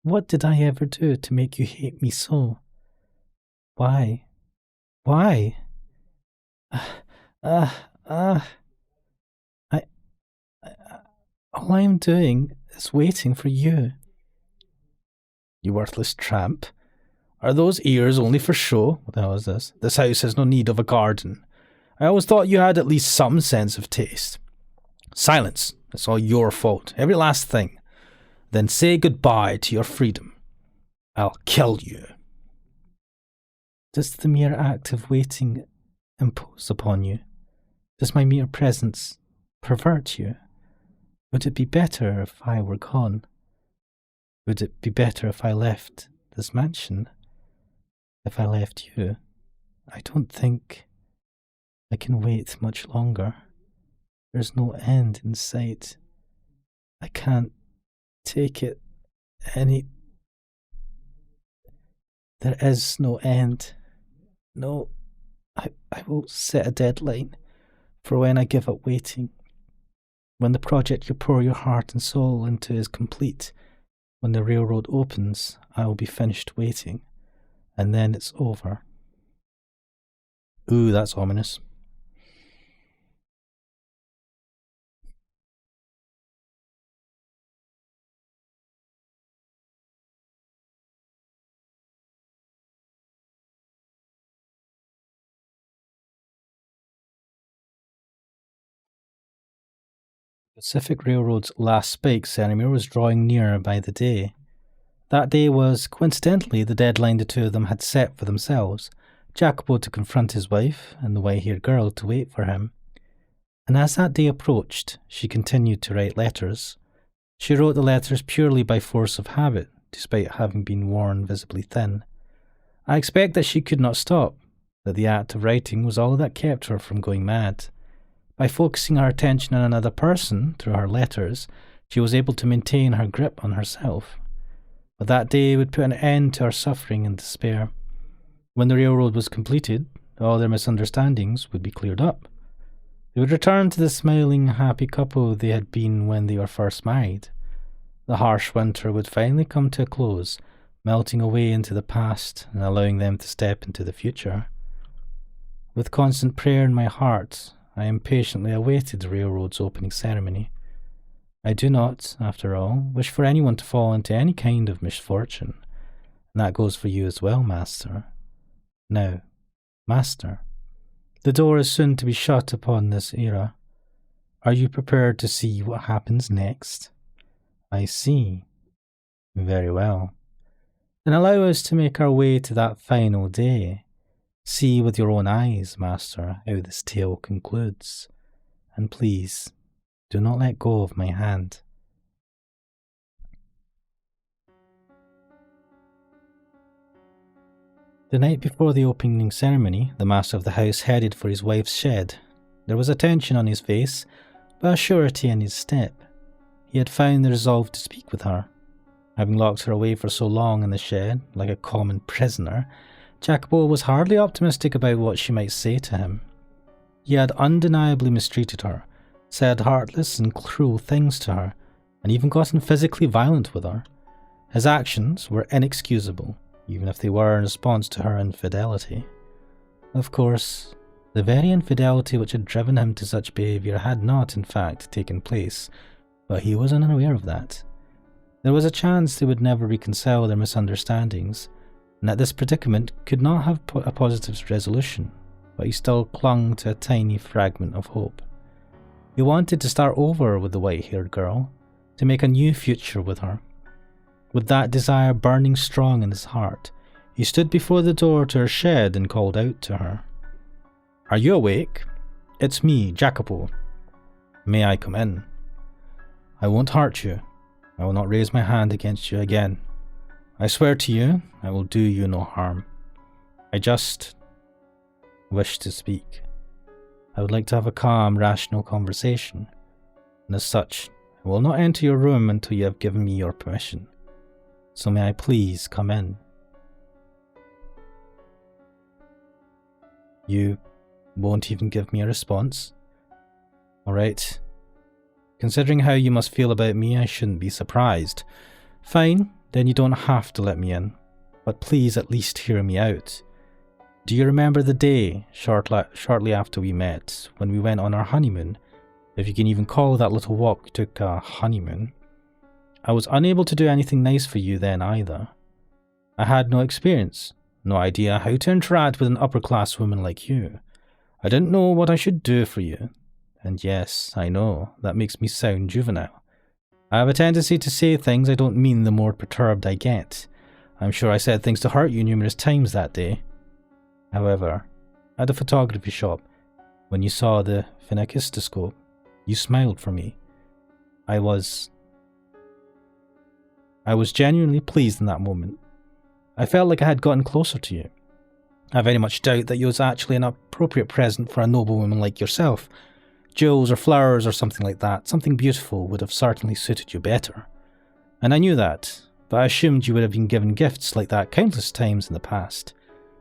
What did I ever do to make you hate me so? Why? Why? All I am doing is waiting for you. You worthless tramp. Are those ears only for show? What the hell is this? This house has no need of a garden. I always thought you had at least some sense of taste. Silence. It's all your fault. Every last thing. Then say goodbye to your freedom. I'll kill you. Does the mere act of waiting impose upon you? Does my mere presence pervert you? Would it be better if I were gone? Would it be better if I left this mansion? If I left you? I don't think I can wait much longer. There's no end in sight. I can't take it any... There is no end. No, I will set a deadline for when I give up waiting. When the project you pour your heart and soul into is complete, when the railroad opens, I will be finished waiting, and then it's over. Ooh, that's ominous. Pacific Railroad's last spike ceremony was drawing nearer by the day. That day was, coincidentally, the deadline the two of them had set for themselves, Jacopo to confront his wife and the white-haired girl to wait for him. And as that day approached, she continued to write letters. She wrote the letters purely by force of habit, despite having been worn visibly thin. I expect that she could not stop, that the act of writing was all that kept her from going mad. By focusing her attention on another person through her letters, she was able to maintain her grip on herself. But that day would put an end to her suffering and despair. When the railroad was completed, all their misunderstandings would be cleared up. They would return to the smiling, happy couple they had been when they were first married. The harsh winter would finally come to a close, melting away into the past and allowing them to step into the future. With constant prayer in my heart, I impatiently awaited the railroad's opening ceremony. I do not, after all, wish for anyone to fall into any kind of misfortune, and that goes for you as well, Master. Now, Master, the door is soon to be shut upon this era. Are you prepared to see what happens next? I see. Very well. Then allow us to make our way to that final day. See with your own eyes, Master, how this tale concludes. And please, do not let go of my hand. The night before the opening ceremony, the master of the house headed for his wife's shed. There was a tension on his face, but a surety in his step. He had found the resolve to speak with her. Having locked her away for so long in the shed, like a common prisoner, Jacopo was hardly optimistic about what she might say to him. He had undeniably mistreated her, said heartless and cruel things to her, and even gotten physically violent with her. His actions were inexcusable, even if they were in response to her infidelity. Of course, the very infidelity which had driven him to such behaviour had not, in fact, taken place, but he was unaware of that. There was a chance they would never reconcile their misunderstandings, and that this predicament could not have a positive resolution, but he still clung to a tiny fragment of hope. He wanted to start over with the white-haired girl, to make a new future with her. With that desire burning strong in his heart, he stood before the door to her shed and called out to her. "Are you awake? It's me, Jacopo. May I come in? I won't hurt you. I will not raise my hand against you again. I swear to you, I will do you no harm. I just wish to speak. I would like to have a calm, rational conversation, and as such, I will not enter your room until you have given me your permission. So may I please come in?" "You won't even give me a response? Alright. Considering how you must feel about me, I shouldn't be surprised. Fine, then you don't have to let me in. But please at least hear me out. Do you remember the day, shortly after we met, when we went on our honeymoon? If you can even call that little walk we took a honeymoon. I was unable to do anything nice for you then either. I had no experience, no idea how to interact with an upper-class woman like you. I didn't know what I should do for you. And yes, I know, that makes me sound juvenile. I have a tendency to say things I don't mean the more perturbed I get. I'm sure I said things to hurt you numerous times that day. However, at the photography shop, when you saw the phenakistoscope, you smiled for me. I was genuinely pleased in that moment. I felt like I had gotten closer to you. I very much doubt that you was actually an appropriate present for a noblewoman like yourself. Jewels or flowers or something like that, something beautiful would have certainly suited you better. And I knew that, but I assumed you would have been given gifts like that countless times in the past.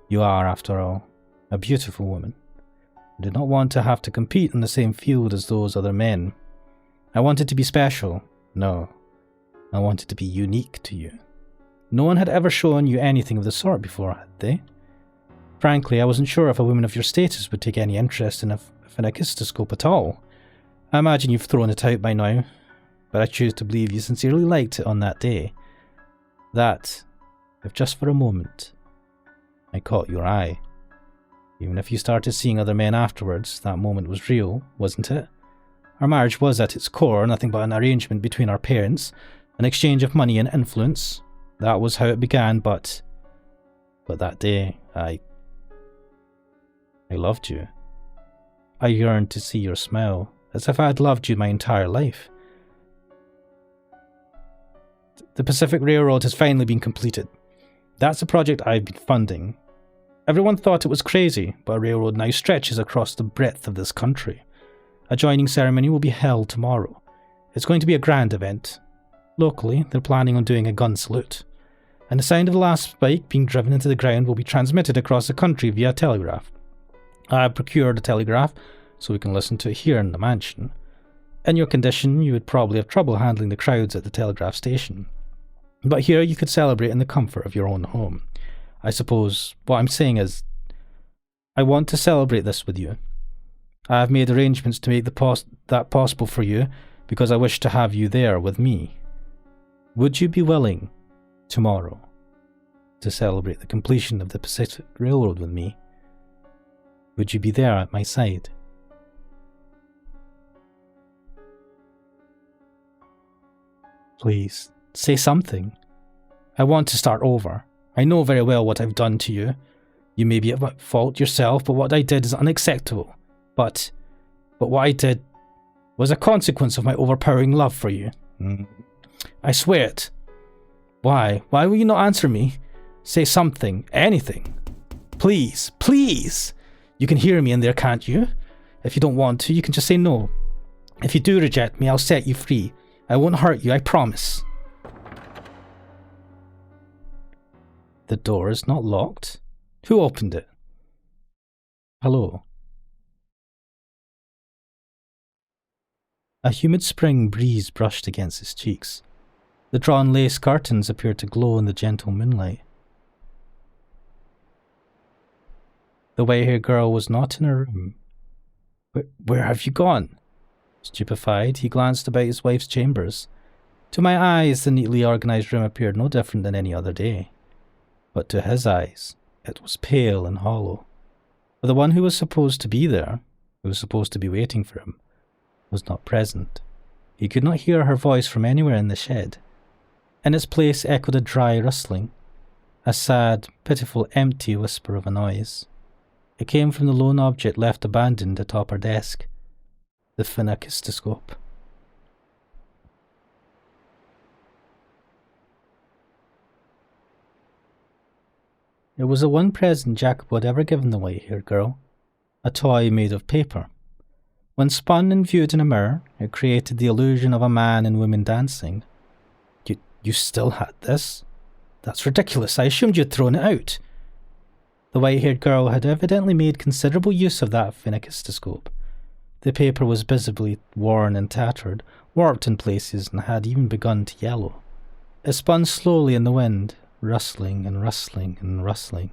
You are, after all, a beautiful woman. I did not want to have to compete in the same field as those other men. I wanted to be special. No, I wanted to be unique to you. No one had ever shown you anything of the sort before, had they? Frankly, I wasn't sure if a woman of your status would take any interest in a phenakistoscope at all. I imagine you've thrown it out by now, but I choose to believe you sincerely liked it on that day. That, if just for a moment, I caught your eye. Even if you started seeing other men afterwards, that moment was real, wasn't it? Our marriage was at its core nothing but an arrangement between our parents, an exchange of money and influence. That was how it began, but that day, I loved you. I yearned to see your smile, as if I had loved you my entire life. The Pacific Railroad has finally been completed. That's a project I've been funding. Everyone thought it was crazy, but a railroad now stretches across the breadth of this country. A joining ceremony will be held tomorrow. It's going to be a grand event. Locally, they're planning on doing a gun salute. And the sound of the last spike being driven into the ground will be transmitted across the country via telegraph. I have procured a telegraph, so we can listen to it here in the mansion. In your condition, you would probably have trouble handling the crowds at the telegraph station. But here you could celebrate in the comfort of your own home. I suppose what I'm saying is, I want to celebrate this with you. I have made arrangements to make that possible for you because I wish to have you there with me. Would you be willing, tomorrow, to celebrate the completion of the Pacific Railroad with me? Would you be there at my side? Please, say something. I want to start over. I know very well what I've done to you. You may be at fault yourself, but what I did is unacceptable. But what I did was a consequence of my overpowering love for you. I swear it. Why? Why will you not answer me? Say something, anything. Please, please. You can hear me in there, can't you? If you don't want to, you can just say no. If you do reject me, I'll set you free. I won't hurt you, I promise. The door is not locked. Who opened it? Hello. A humid spring breeze brushed against his cheeks. The drawn lace curtains appeared to glow in the gentle moonlight. The white-haired girl was not in her room. Where have you gone? Stupefied, he glanced about his wife's chambers. To my eyes, the neatly organised room appeared no different than any other day. But to his eyes, it was pale and hollow. For the one who was supposed to be there, who was supposed to be waiting for him, was not present. He could not hear her voice from anywhere in the shed. In its place echoed a dry rustling, a sad, pitiful, empty whisper of a noise. It came from the lone object left abandoned atop her desk, the phenakistoscope. It was the one present Jacopo had ever given the white-haired girl, a toy made of paper. When spun and viewed in a mirror, it created the illusion of a man and woman dancing. You still had this? That's ridiculous. I assumed you'd thrown it out. The white-haired girl had evidently made considerable use of that phenakistoscope. The paper was visibly worn and tattered, warped in places, and had even begun to yellow. It spun slowly in the wind, rustling and rustling and rustling,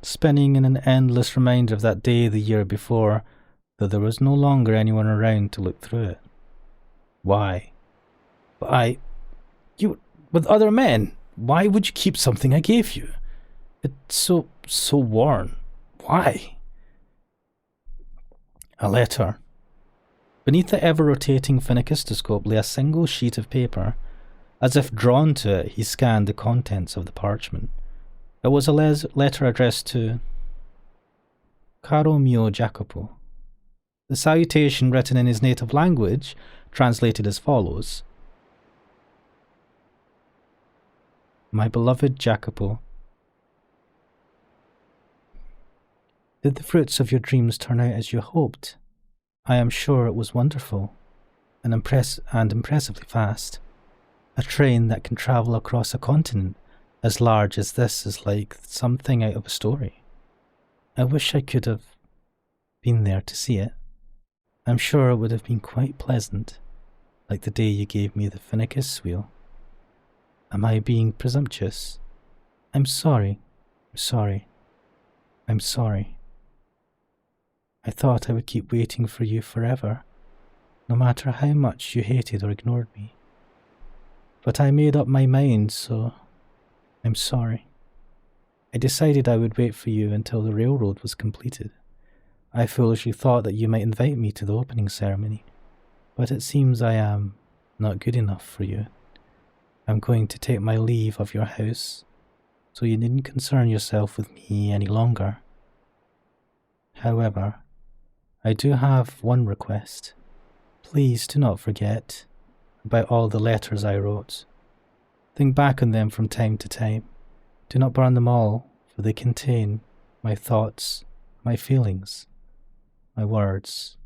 spinning in an endless reminder of that day the year before, though there was no longer anyone around to look through it. Why? You with other men. Why would you keep something I gave you? It's so worn. Why? A letter. Beneath the ever-rotating phenakistoscope lay a single sheet of paper. As if drawn to it, he scanned the contents of the parchment. It was a letter addressed to Caro mio Jacopo. The salutation, written in his native language, translated as follows: My beloved Jacopo, did the fruits of your dreams turn out as you hoped? I am sure it was wonderful and impressively fast. A train that can travel across a continent as large as this is like something out of a story. I wish I could have been there to see it. I'm sure it would have been quite pleasant, like the day you gave me the Phoenicus wheel. Am I being presumptuous? I'm sorry. I thought I would keep waiting for you forever, no matter how much you hated or ignored me. But I made up my mind, so I'm sorry. I decided I would wait for you until the railroad was completed. I foolishly thought that you might invite me to the opening ceremony, but it seems I am not good enough for you. I'm going to take my leave of your house, so you needn't concern yourself with me any longer. However, I do have one request. Please do not forget about all the letters I wrote. Think back on them from time to time. Do not burn them all, for they contain my thoughts, my feelings, my words,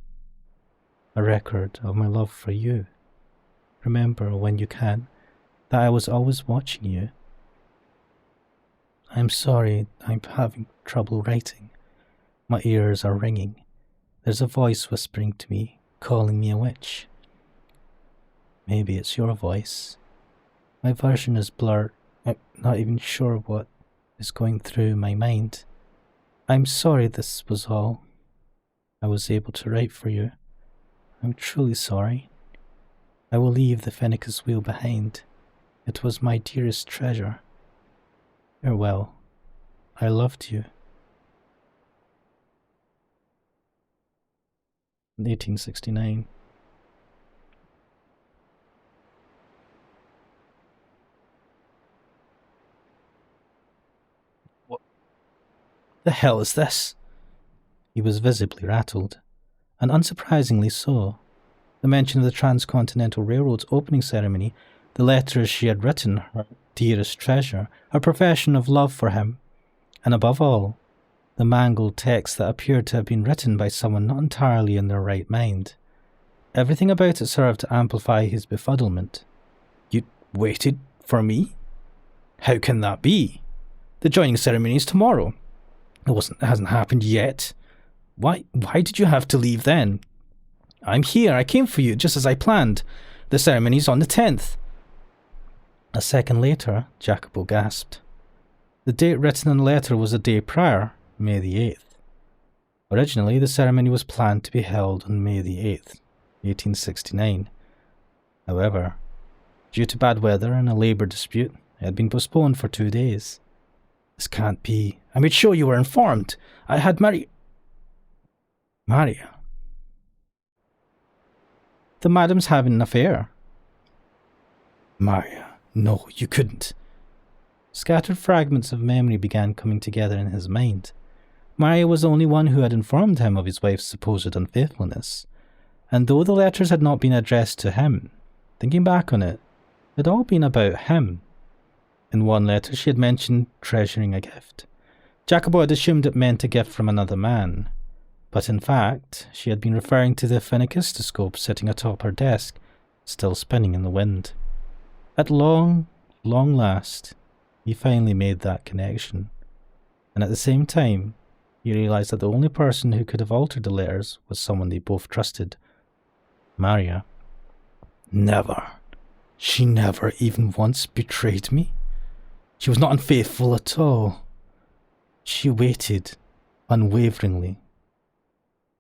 a record of my love for you. Remember, when you can, that I was always watching you. I'm sorry I'm having trouble writing. My ears are ringing. There's a voice whispering to me, calling me a witch. Maybe it's your voice. My version is blurred. I'm not even sure what is going through my mind. I'm sorry this was all I was able to write for you. I'm truly sorry. I will leave the Phoenicus wheel behind. It was my dearest treasure. Farewell. I loved you. 1869. What the hell is this? He was visibly rattled, and unsurprisingly so. The mention of the Transcontinental Railroad's opening ceremony, the letters she had written, her dearest treasure, her profession of love for him, and above all, the mangled text that appeared to have been written by someone not entirely in their right mind. Everything about it served to amplify his befuddlement. You waited for me? How can that be? The joining ceremony is tomorrow. It hasn't happened yet. Why did you have to leave then? I'm here. I came for you, just as I planned. The ceremony's on the 10th. A second later, Jacopo gasped. The date written on the letter was the day prior, May the 8th. Originally, the ceremony was planned to be held on May the 8th, 1869. However, due to bad weather and a labour dispute, it had been postponed for 2 days. This can't be. I made sure you were informed. I had Maria. The madam's having an affair. Maria, no, you couldn't. Scattered fragments of memory began coming together in his mind. Maria was the only one who had informed him of his wife's supposed unfaithfulness, and though the letters had not been addressed to him, thinking back on it, it had all been about him. In one letter she had mentioned treasuring a gift. Jacopo had assumed it meant a gift from another man, but in fact she had been referring to the phenicistoscope sitting atop her desk, still spinning in the wind. At long last, he finally made that connection, and at the same time, he realised that the only person who could have altered the letters was someone they both trusted. Maria. Never. She never even once betrayed me. She was not unfaithful at all. She waited unwaveringly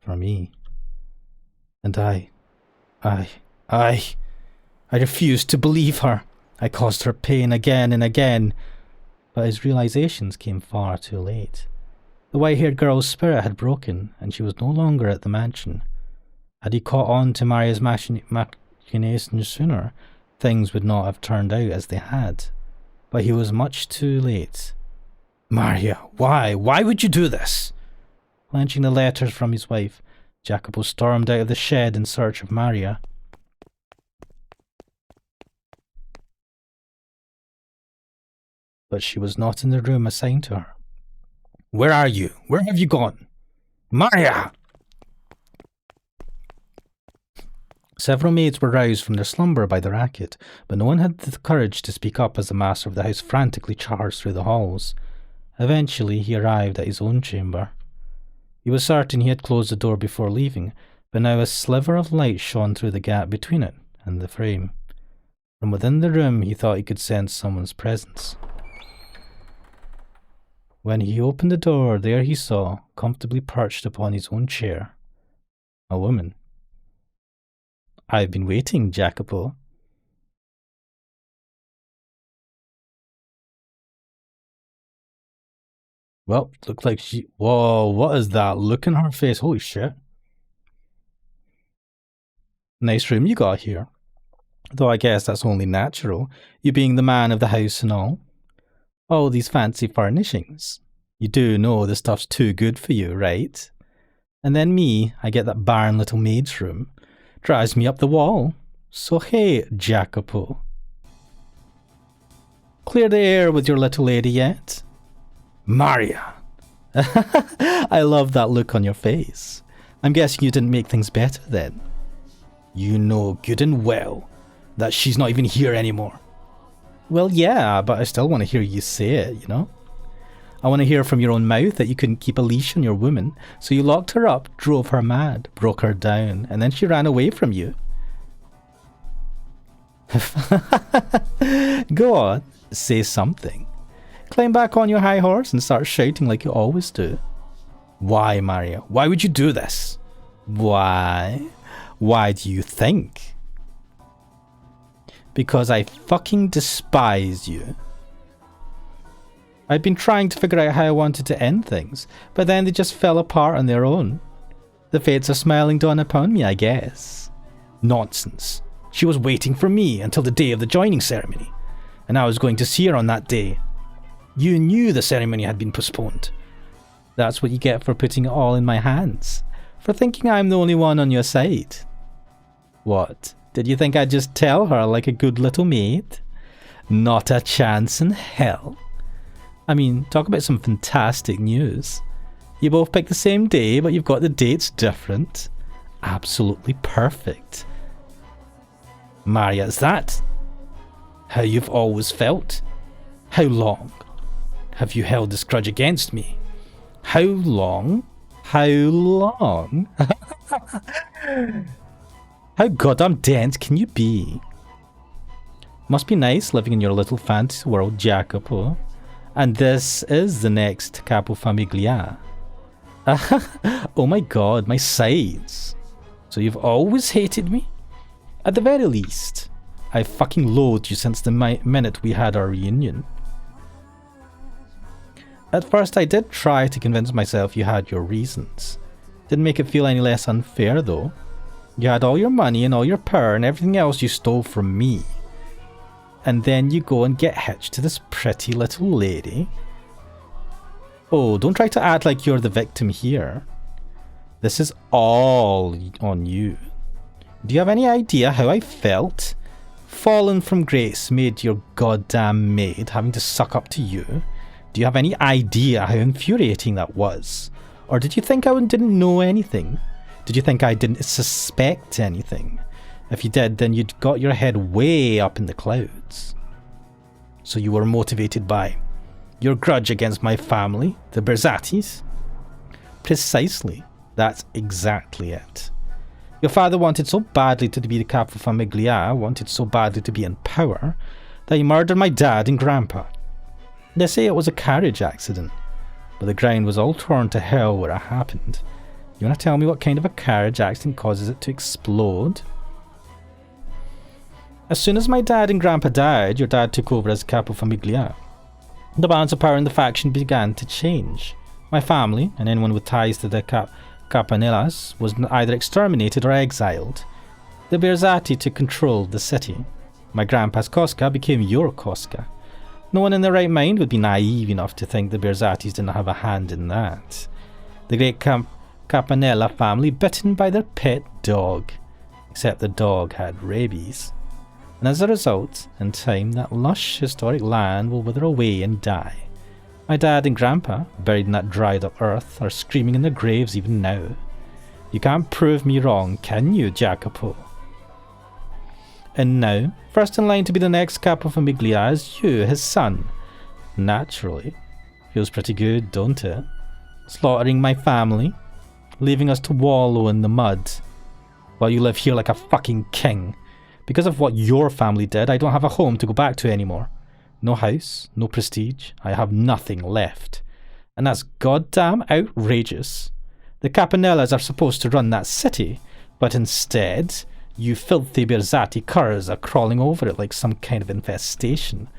for me. And I refused to believe her. I caused her pain again and again, but his realizations came far too late. The white-haired girl's spirit had broken, and she was no longer at the mansion. Had he caught on to Maria's machinations sooner, things would not have turned out as they had. But he was much too late. Maria, why? Why would you do this? Clenching the letters from his wife, Jacopo stormed out of the shed in search of Maria. But she was not in the room assigned to her. Where are you? Where have you gone? Maria! Several maids were roused from their slumber by the racket, but no one had the courage to speak up as the master of the house frantically charged through the halls. Eventually he arrived at his own chamber. He was certain he had closed the door before leaving, but now a sliver of light shone through the gap between it and the frame. From within the room he thought he could sense someone's presence. When he opened the door, there he saw, comfortably perched upon his own chair, a woman. I've been waiting, Jacopo. Well, looked like she... Whoa, what is that look in her face? Holy shit. Nice room you got here. Though I guess that's only natural, you being the man of the house and all. All these fancy furnishings. You do know the stuff's too good for you, right? And then me, I get that barren little maid's room. Drives me up the wall. So hey, Jacopo. Clear the air with your little lady yet? Maria. I love that look on your face. I'm guessing you didn't make things better then. You know good and well that she's not even here anymore. Well, yeah, but I still want to hear you say it, you know? I want to hear from your own mouth that you couldn't keep a leash on your woman, so you locked her up, drove her mad, broke her down, and then she ran away from you. Go on, say something. Climb back on your high horse and start shouting like you always do. Why, Maria? Why would you do this? Why? Why do you think? Because I fucking despise you. I'd been trying to figure out how I wanted to end things, but then they just fell apart on their own. The fates are smiling down upon me, I guess. Nonsense. She was waiting for me until the day of the joining ceremony, and I was going to see her on that day. You knew the ceremony had been postponed. That's what you get for putting it all in my hands, for thinking I'm the only one on your side. What? Did you think I'd just tell her like a good little maid? Not a chance in hell. I mean, talk about some fantastic news. You both picked the same day, but you've got the dates different. Absolutely perfect. Maria, is that how you've always felt? How long have you held this grudge against me? How long? How long? How goddamn dense can you be? Must be nice living in your little fantasy world, Jacopo. And this is the next Capo Famiglia. Oh my god, my sides. So you've always hated me? At the very least, I've fucking loathed you since the minute we had our reunion. At first I did try to convince myself you had your reasons. Didn't make it feel any less unfair though. You had all your money and all your power and everything else you stole from me. And then you go and get hitched to this pretty little lady. Oh, don't try to act like you're the victim here. This is all on you. Do you have any idea how I felt? Fallen from grace made your goddamn maid having to suck up to you. Do you have any idea how infuriating that was? Or did you think I didn't know anything? Did you think I didn't suspect anything? If you did, then you'd got your head way up in the clouds. So you were motivated by your grudge against my family, the Berzatis? Precisely. That's exactly it. Your father wanted so badly to be the Capo Famiglia, wanted so badly to be in power, that he murdered my dad and grandpa. They say it was a carriage accident, but the ground was all torn to hell where it happened. You want to tell me what kind of a carriage accident causes it to explode? As soon as my dad and grandpa died, your dad took over as Capo Famiglia. The balance of power in the faction began to change. My family, and anyone with ties to the Campanellas, was either exterminated or exiled. The Berzati took control of the city. My grandpa's Cosca became your Cosca. No one in their right mind would be naive enough to think the Berzatis didn't have a hand in that. The great Campanella family bitten by their pet dog, except the dog had rabies. And as a result, in time, that lush historic land will wither away and die. My dad and grandpa, buried in that dried up earth, are screaming in their graves even now. You can't prove me wrong, can you, Jacopo? And now, first in line to be the next Capo Famiglia is you, his son. Naturally. Feels pretty good, don't it? Slaughtering my family, leaving us to wallow in the mud, while you live here like a fucking king. Because of what your family did, I don't have a home to go back to anymore. No house, no prestige, I have nothing left. And that's goddamn outrageous. The Campanellas are supposed to run that city, but instead, you filthy Berzati curs are crawling over it like some kind of infestation.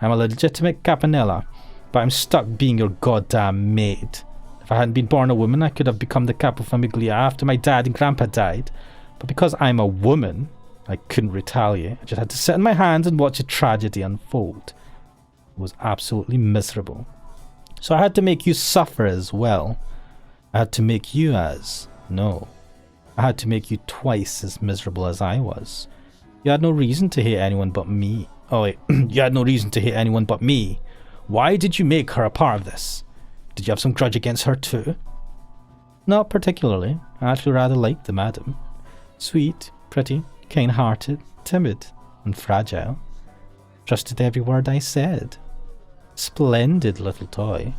I'm a legitimate Campanella, but I'm stuck being your goddamn maid. If I hadn't been born a woman, I could have become the Capo Famiglia after my dad and grandpa died. But because I'm a woman, I couldn't retaliate. I just had to sit in my hands and watch a tragedy unfold. It was absolutely miserable. So I had to make you suffer as well. I had to make you I had to make you twice as miserable as I was. You had no reason to hate anyone but me. Oh wait, you had no reason to hate anyone but me. Why did you make her a part of this? Did you have some grudge against her too? Not particularly. I actually rather liked the madam. Sweet, pretty, kind-hearted, timid, and fragile. Trusted every word I said. Splendid little toy.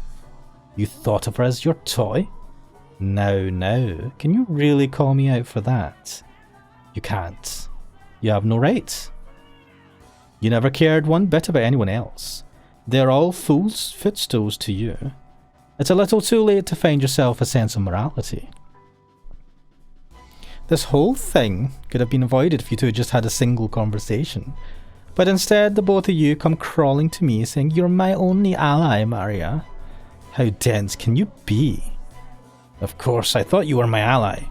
You thought of her as your toy? Now, can you really call me out for that? You can't. You have no right. You never cared one bit about anyone else. They're all fools' footstools to you. It's a little too late to find yourself a sense of morality. This whole thing could have been avoided if you two had just had a single conversation. But instead, the both of you come crawling to me saying, "You're my only ally, Maria." How dense can you be? Of course, I thought you were my ally.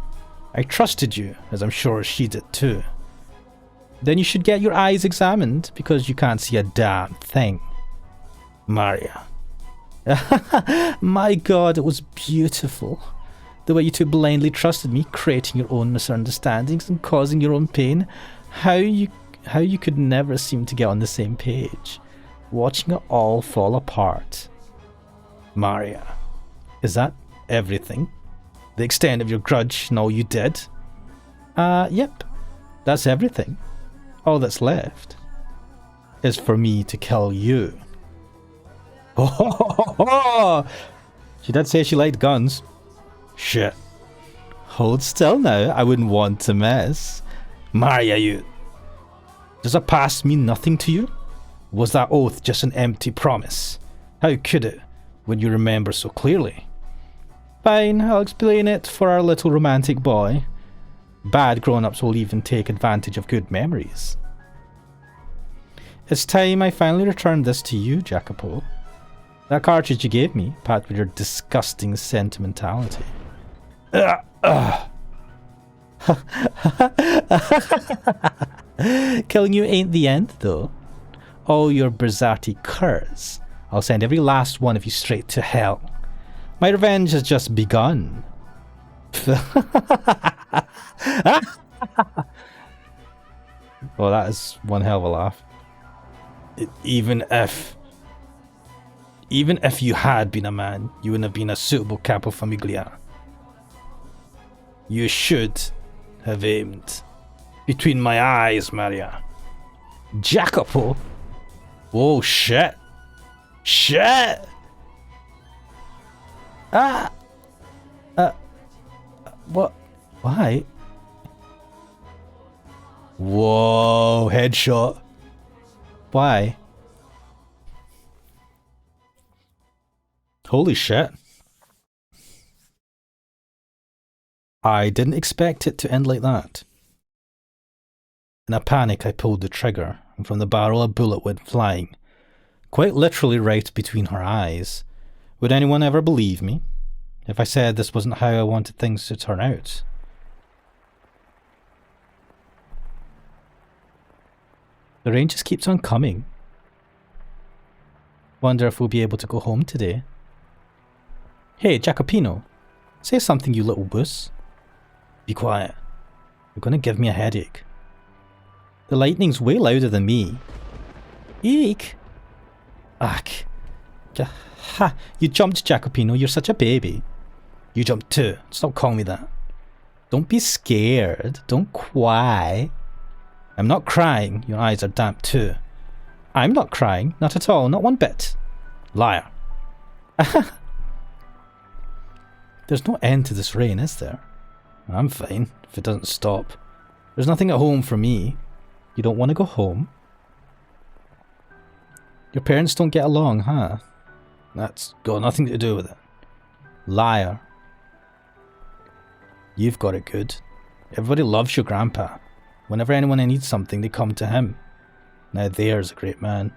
I trusted you, as I'm sure she did too. Then you should get your eyes examined, because you can't see a damn thing. Maria. My god, it was beautiful. The way you two blindly trusted me, creating your own misunderstandings and causing your own pain. How you could never seem to get on the same page. Watching it all fall apart. Maria. Is that everything? The extent of your grudge and all you did? Yep. That's everything. All that's left is for me to kill you. Oh, she did say she liked guns. Shit. Hold still now, I wouldn't want to mess. Maria, you... Does a past mean nothing to you? Was that oath just an empty promise? How could it, when you remember so clearly? Fine, I'll explain it for our little romantic boy. Bad grown-ups will even take advantage of good memories. It's time I finally returned this to you, Jacopo. That cartridge you gave me, packed with your disgusting sentimentality. Killing you ain't the end, though. All your Berzati curs. I'll send every last one of you straight to hell. My revenge has just begun. Well, that is one hell of a laugh. Even if you had been a man, you wouldn't have been a suitable capo famiglia. You should have aimed between my eyes, Maria. Jacopo? Oh, shit. Shit! What? Why? Whoa, headshot. Why? Holy shit. I didn't expect it to end like that. In a panic, I pulled the trigger, and from the barrel a bullet went flying, quite literally right between her eyes. Would anyone ever believe me if I said this wasn't how I wanted things to turn out? The rain just keeps on coming. Wonder if we'll be able to go home today. Hey, Jacopino, say something, you little wuss. Be quiet. You're gonna give me a headache. The lightning's way louder than me. Eek! Ach. Ha! You jumped, Jacopino. You're such a baby. You jumped too. Stop calling me that. Don't be scared. Don't cry. I'm not crying. Your eyes are damp too. I'm not crying. Not at all. Not one bit. Liar. There's no end to this rain, is there? I'm fine if it doesn't stop. There's nothing at home for me. You don't want to go home? Your parents don't get along, huh? That's got nothing to do with it. Liar. You've got it good. Everybody loves your grandpa. Whenever anyone needs something, they come to him. Now there's a great man.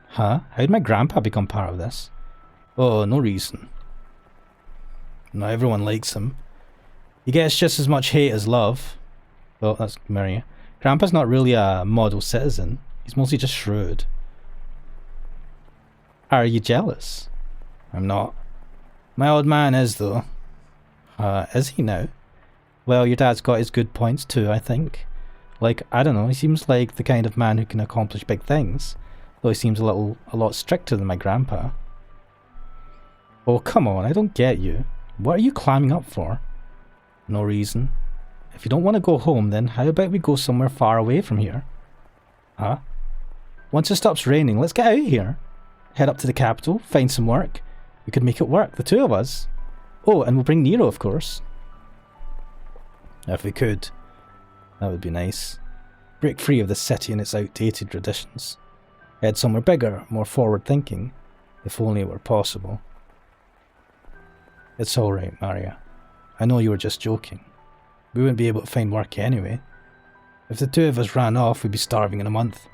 Huh? How'd my grandpa become part of this? Oh, no reason. Not everyone likes him. He gets just as much hate as love. Well, that's Maria. Grandpa's not really a model citizen. He's mostly just shrewd. Are you jealous? I'm not. My old man is, though. Is he now? Well, your dad's got his good points too, I think. Like, I don't know, he seems like the kind of man who can accomplish big things. Though he seems a lot stricter than my grandpa. Oh, come on, I don't get you. What are you climbing up for? No reason. If you don't want to go home, then how about we go somewhere far away from here? Huh? Once it stops raining, let's get out of here. Head up to the capital, find some work. We could make it work, the two of us. Oh, and we'll bring Nero, of course. If we could. That would be nice. Break free of the city and its outdated traditions. Head somewhere bigger, more forward-thinking. If only it were possible. It's alright, Maria. I know you were just joking. We wouldn't be able to find work anyway. If the two of us ran off, we'd be starving in a month.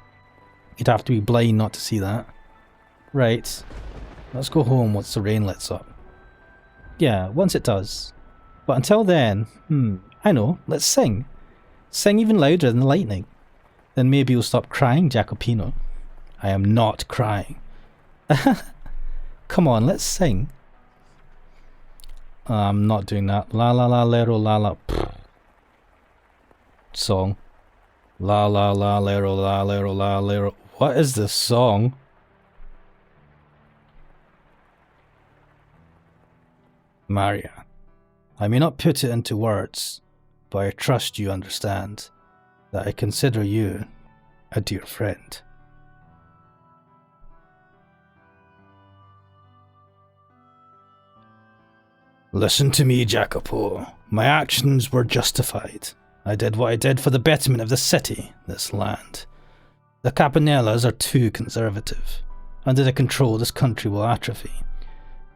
You'd have to be blind not to see that. Right. Let's go home once the rain lets up. Yeah, once it does. But until then, I know, let's sing. Sing even louder than the lightning. Then maybe you'll stop crying, Jacopino. I am not crying. Come on, let's sing. I'm not doing that. La la la lero la la. Song. La la la lero la lero la lero. What is this song? Maria, I may not put it into words, but I trust you understand that I consider you a dear friend. Listen to me, Jacopo. My actions were justified. I did what I did for the betterment of the city, this land. The Campanellas are too conservative. Under their control, this country will atrophy.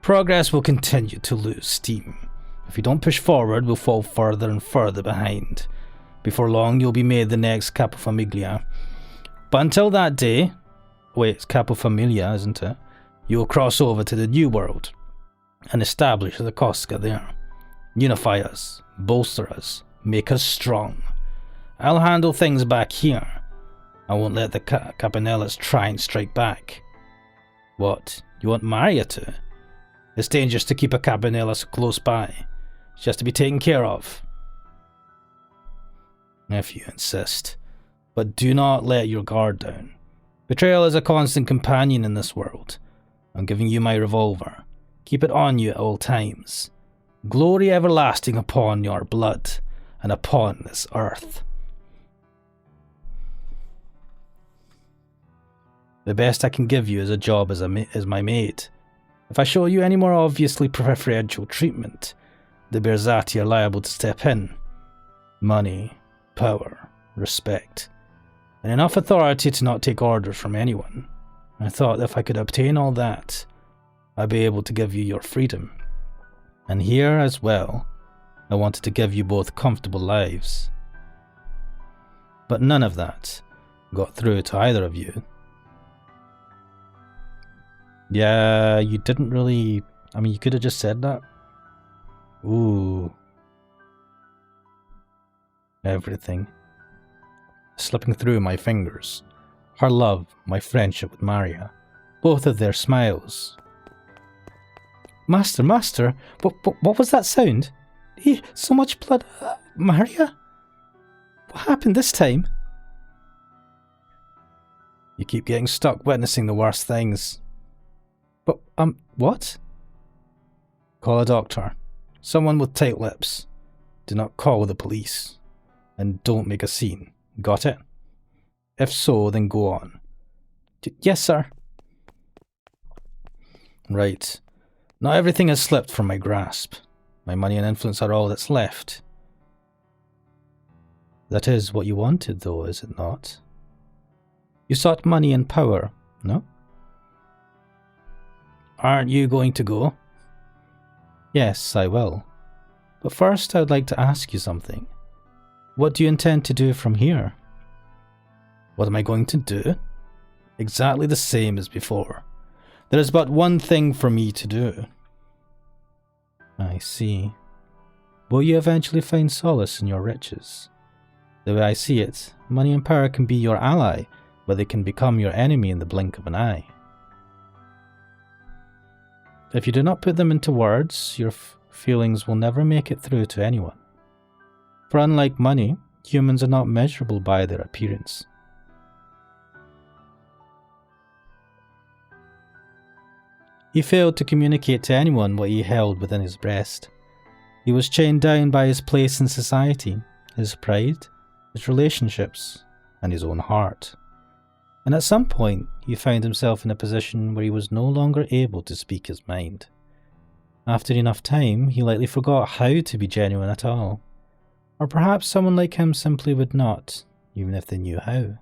Progress will continue to lose steam. If we don't push forward, we'll fall further and further behind. Before long, you'll be made the next Capofamiglia. But until that day, wait, it's Capofamilia, isn't it? You'll cross over to the New World and establish the Cosca there. Unify us, bolster us, make us strong. I'll handle things back here. I won't let the Campanellas try and strike back. What, you want Maria to? It's dangerous to keep a Campanella so close by. She has to be taken care of. If you insist. But do not let your guard down. Betrayal is a constant companion in this world. I'm giving you my revolver. Keep it on you at all times. Glory everlasting upon your blood, and upon this earth. The best I can give you is a job as my maid. If I show you any more obviously preferential treatment, the Berzati are liable to step in. Money, power, respect, and enough authority to not take orders from anyone. I thought if I could obtain all that, I'd be able to give you your freedom. And here as well, I wanted to give you both comfortable lives. But none of that got through to either of you. Yeah, you didn't really... I mean, you could have just said that. Ooh. Everything. Slipping through my fingers. Her love, my friendship with Maria. Both of their smiles. Master, what was that sound? So much blood. Maria? What happened this time? You keep getting stuck witnessing the worst things. But, what? Call a doctor. Someone with tight lips. Do not call the police. And don't make a scene. Got it? If so, then go on. Yes, sir. Right. Not everything has slipped from my grasp. My money and influence are all that's left. That is what you wanted, though, is it not? You sought money and power, no? Aren't you going to go? Yes, I will. But first, I would like to ask you something. What do you intend to do from here? What am I going to do? Exactly the same as before. There is but one thing for me to do. I see. Will you eventually find solace in your riches? The way I see it, money and power can be your ally, but they can become your enemy in the blink of an eye. If you do not put them into words, your feelings will never make it through to anyone. For unlike money, humans are not measurable by their appearance. He failed to communicate to anyone what he held within his breast. He was chained down by his place in society, his pride, his relationships, and his own heart. And at some point, he found himself in a position where he was no longer able to speak his mind. After enough time, he likely forgot how to be genuine at all. Or perhaps someone like him simply would not, even if they knew how.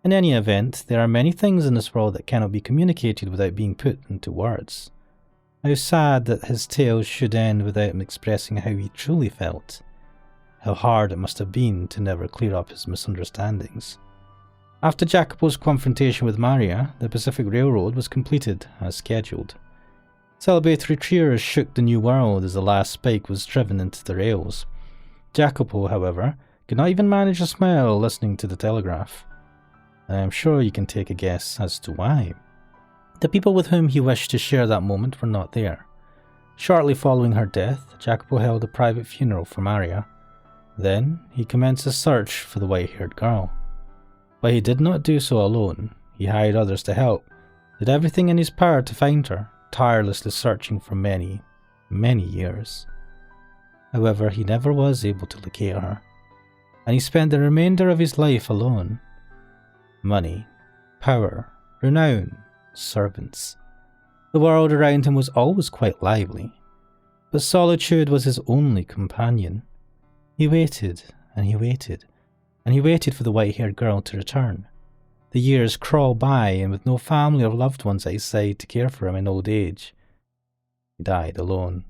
In any event, there are many things in this world that cannot be communicated without being put into words. How sad that his tale should end without him expressing how he truly felt. How hard it must have been to never clear up his misunderstandings. After Jacopo's confrontation with Maria, the Pacific Railroad was completed as scheduled. Celebratory cheers shook the new world as the last spike was driven into the rails. Jacopo, however, could not even manage a smile listening to the telegraph. I am sure you can take a guess as to why. The people with whom he wished to share that moment were not there. Shortly following her death, Jacopo held a private funeral for Maria. Then, he commenced a search for the white-haired girl. But he did not do so alone. He hired others to help, did everything in his power to find her, tirelessly searching for many, many years. However, he never was able to locate her, and he spent the remainder of his life alone. Money, power, renown, servants. The world around him was always quite lively, but solitude was his only companion. He waited, and he waited, and he waited for the white-haired girl to return. The years crawled by, and with no family or loved ones at his side to care for him in old age, he died alone.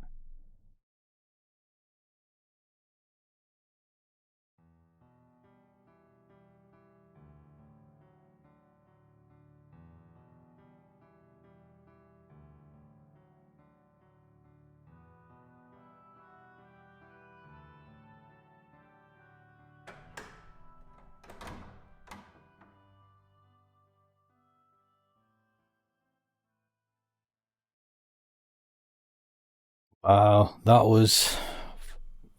Wow, that was...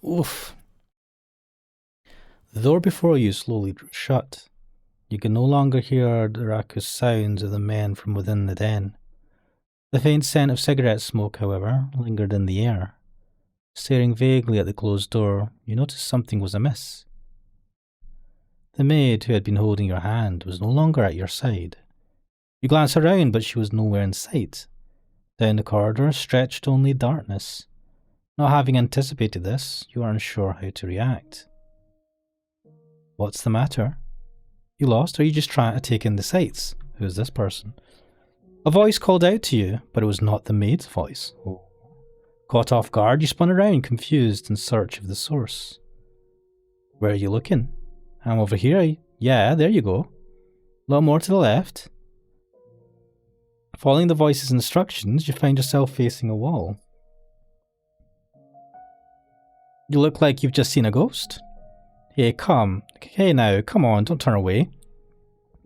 Oof. The door before you slowly drew shut. You could no longer hear the raucous sounds of the men from within the den. The faint scent of cigarette smoke, however, lingered in the air. Staring vaguely at the closed door, you noticed something was amiss. The maid who had been holding your hand was no longer at your side. You glanced around, but she was nowhere in sight. Down the corridor stretched only darkness. Not having anticipated this, you are unsure how to react. What's the matter? You lost, or are you just trying to take in the sights? Who is this person? A voice called out to you, but it was not the maid's voice. Oh. Caught off guard, you spun around, confused, in search of the source. Where are you looking? I'm over here. Yeah, there you go. A lot more to the left. Following the voice's instructions, you find yourself facing a wall. You look like you've just seen a ghost. Hey, now, come on, don't turn away.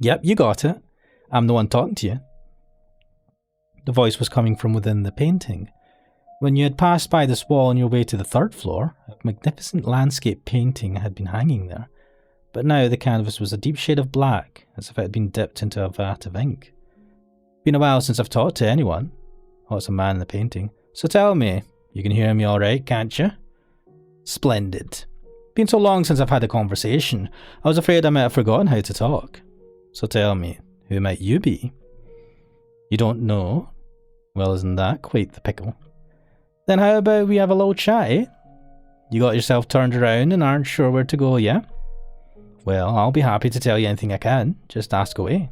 Yep, you got it. I'm the one talking to you. The voice was coming from within the painting. When you had passed by this wall on your way to the third floor, a magnificent landscape painting had been hanging there, but now the canvas was a deep shade of black, as if it had been dipped into a vat of ink. Been a while since I've talked to anyone. Oh, it's a man in the painting. So tell me, you can hear me alright, can't you? Splendid. Been so long since I've had a conversation, I was afraid I might have forgotten how to talk. So tell me, who might you be? You don't know? Well, isn't that quite the pickle? Then how about we have a little chat, eh? You got yourself turned around and aren't sure where to go, yeah? Well, I'll be happy to tell you anything I can, just ask away.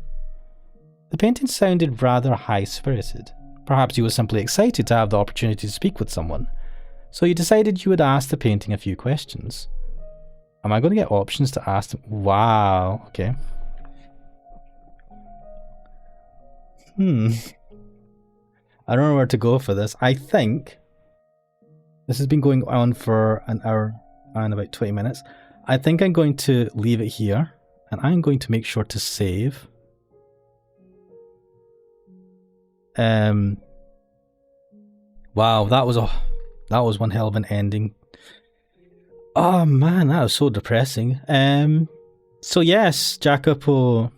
The painting sounded rather high-spirited. Perhaps he was simply excited to have the opportunity to speak with someone. So you decided you would ask the painting a few questions. Am I going to get options to ask them? Wow, okay. I don't know where to go for this. I think this has been going on for an hour and about 20 minutes. I think I'm going to leave it here, and I'm going to make sure to save. Wow, that was one hell of an ending. Oh man, that was so depressing. So yes, Jacopo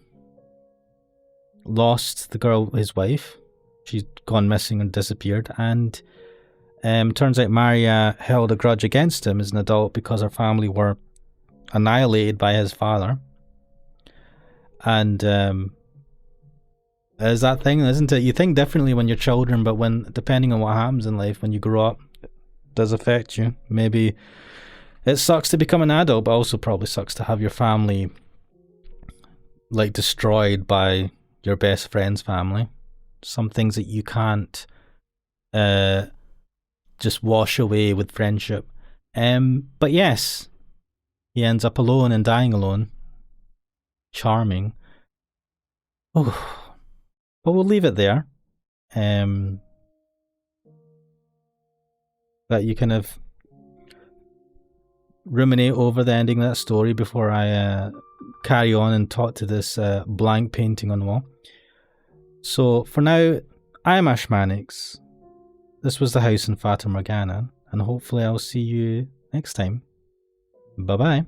lost the girl, his wife. She's gone missing and disappeared, and turns out Maria held a grudge against him as an adult because her family were annihilated by his father. And there's that thing, isn't it? You think differently when you're children, but depending on what happens in life, when you grow up, it does affect you. Maybe it sucks to become an adult, but also probably sucks to have your family like destroyed by your best friend's family. Some things that you can't just wash away with friendship. But yes, he ends up alone and dying alone. Charming. Oh, but we'll leave it there. That you kind of ruminate over the ending of that story before I carry on and talk to this blank painting on the wall. So for now, I'm Ashmanix. This was the house in Fata Morgana, and hopefully I'll see you next time. Bye bye.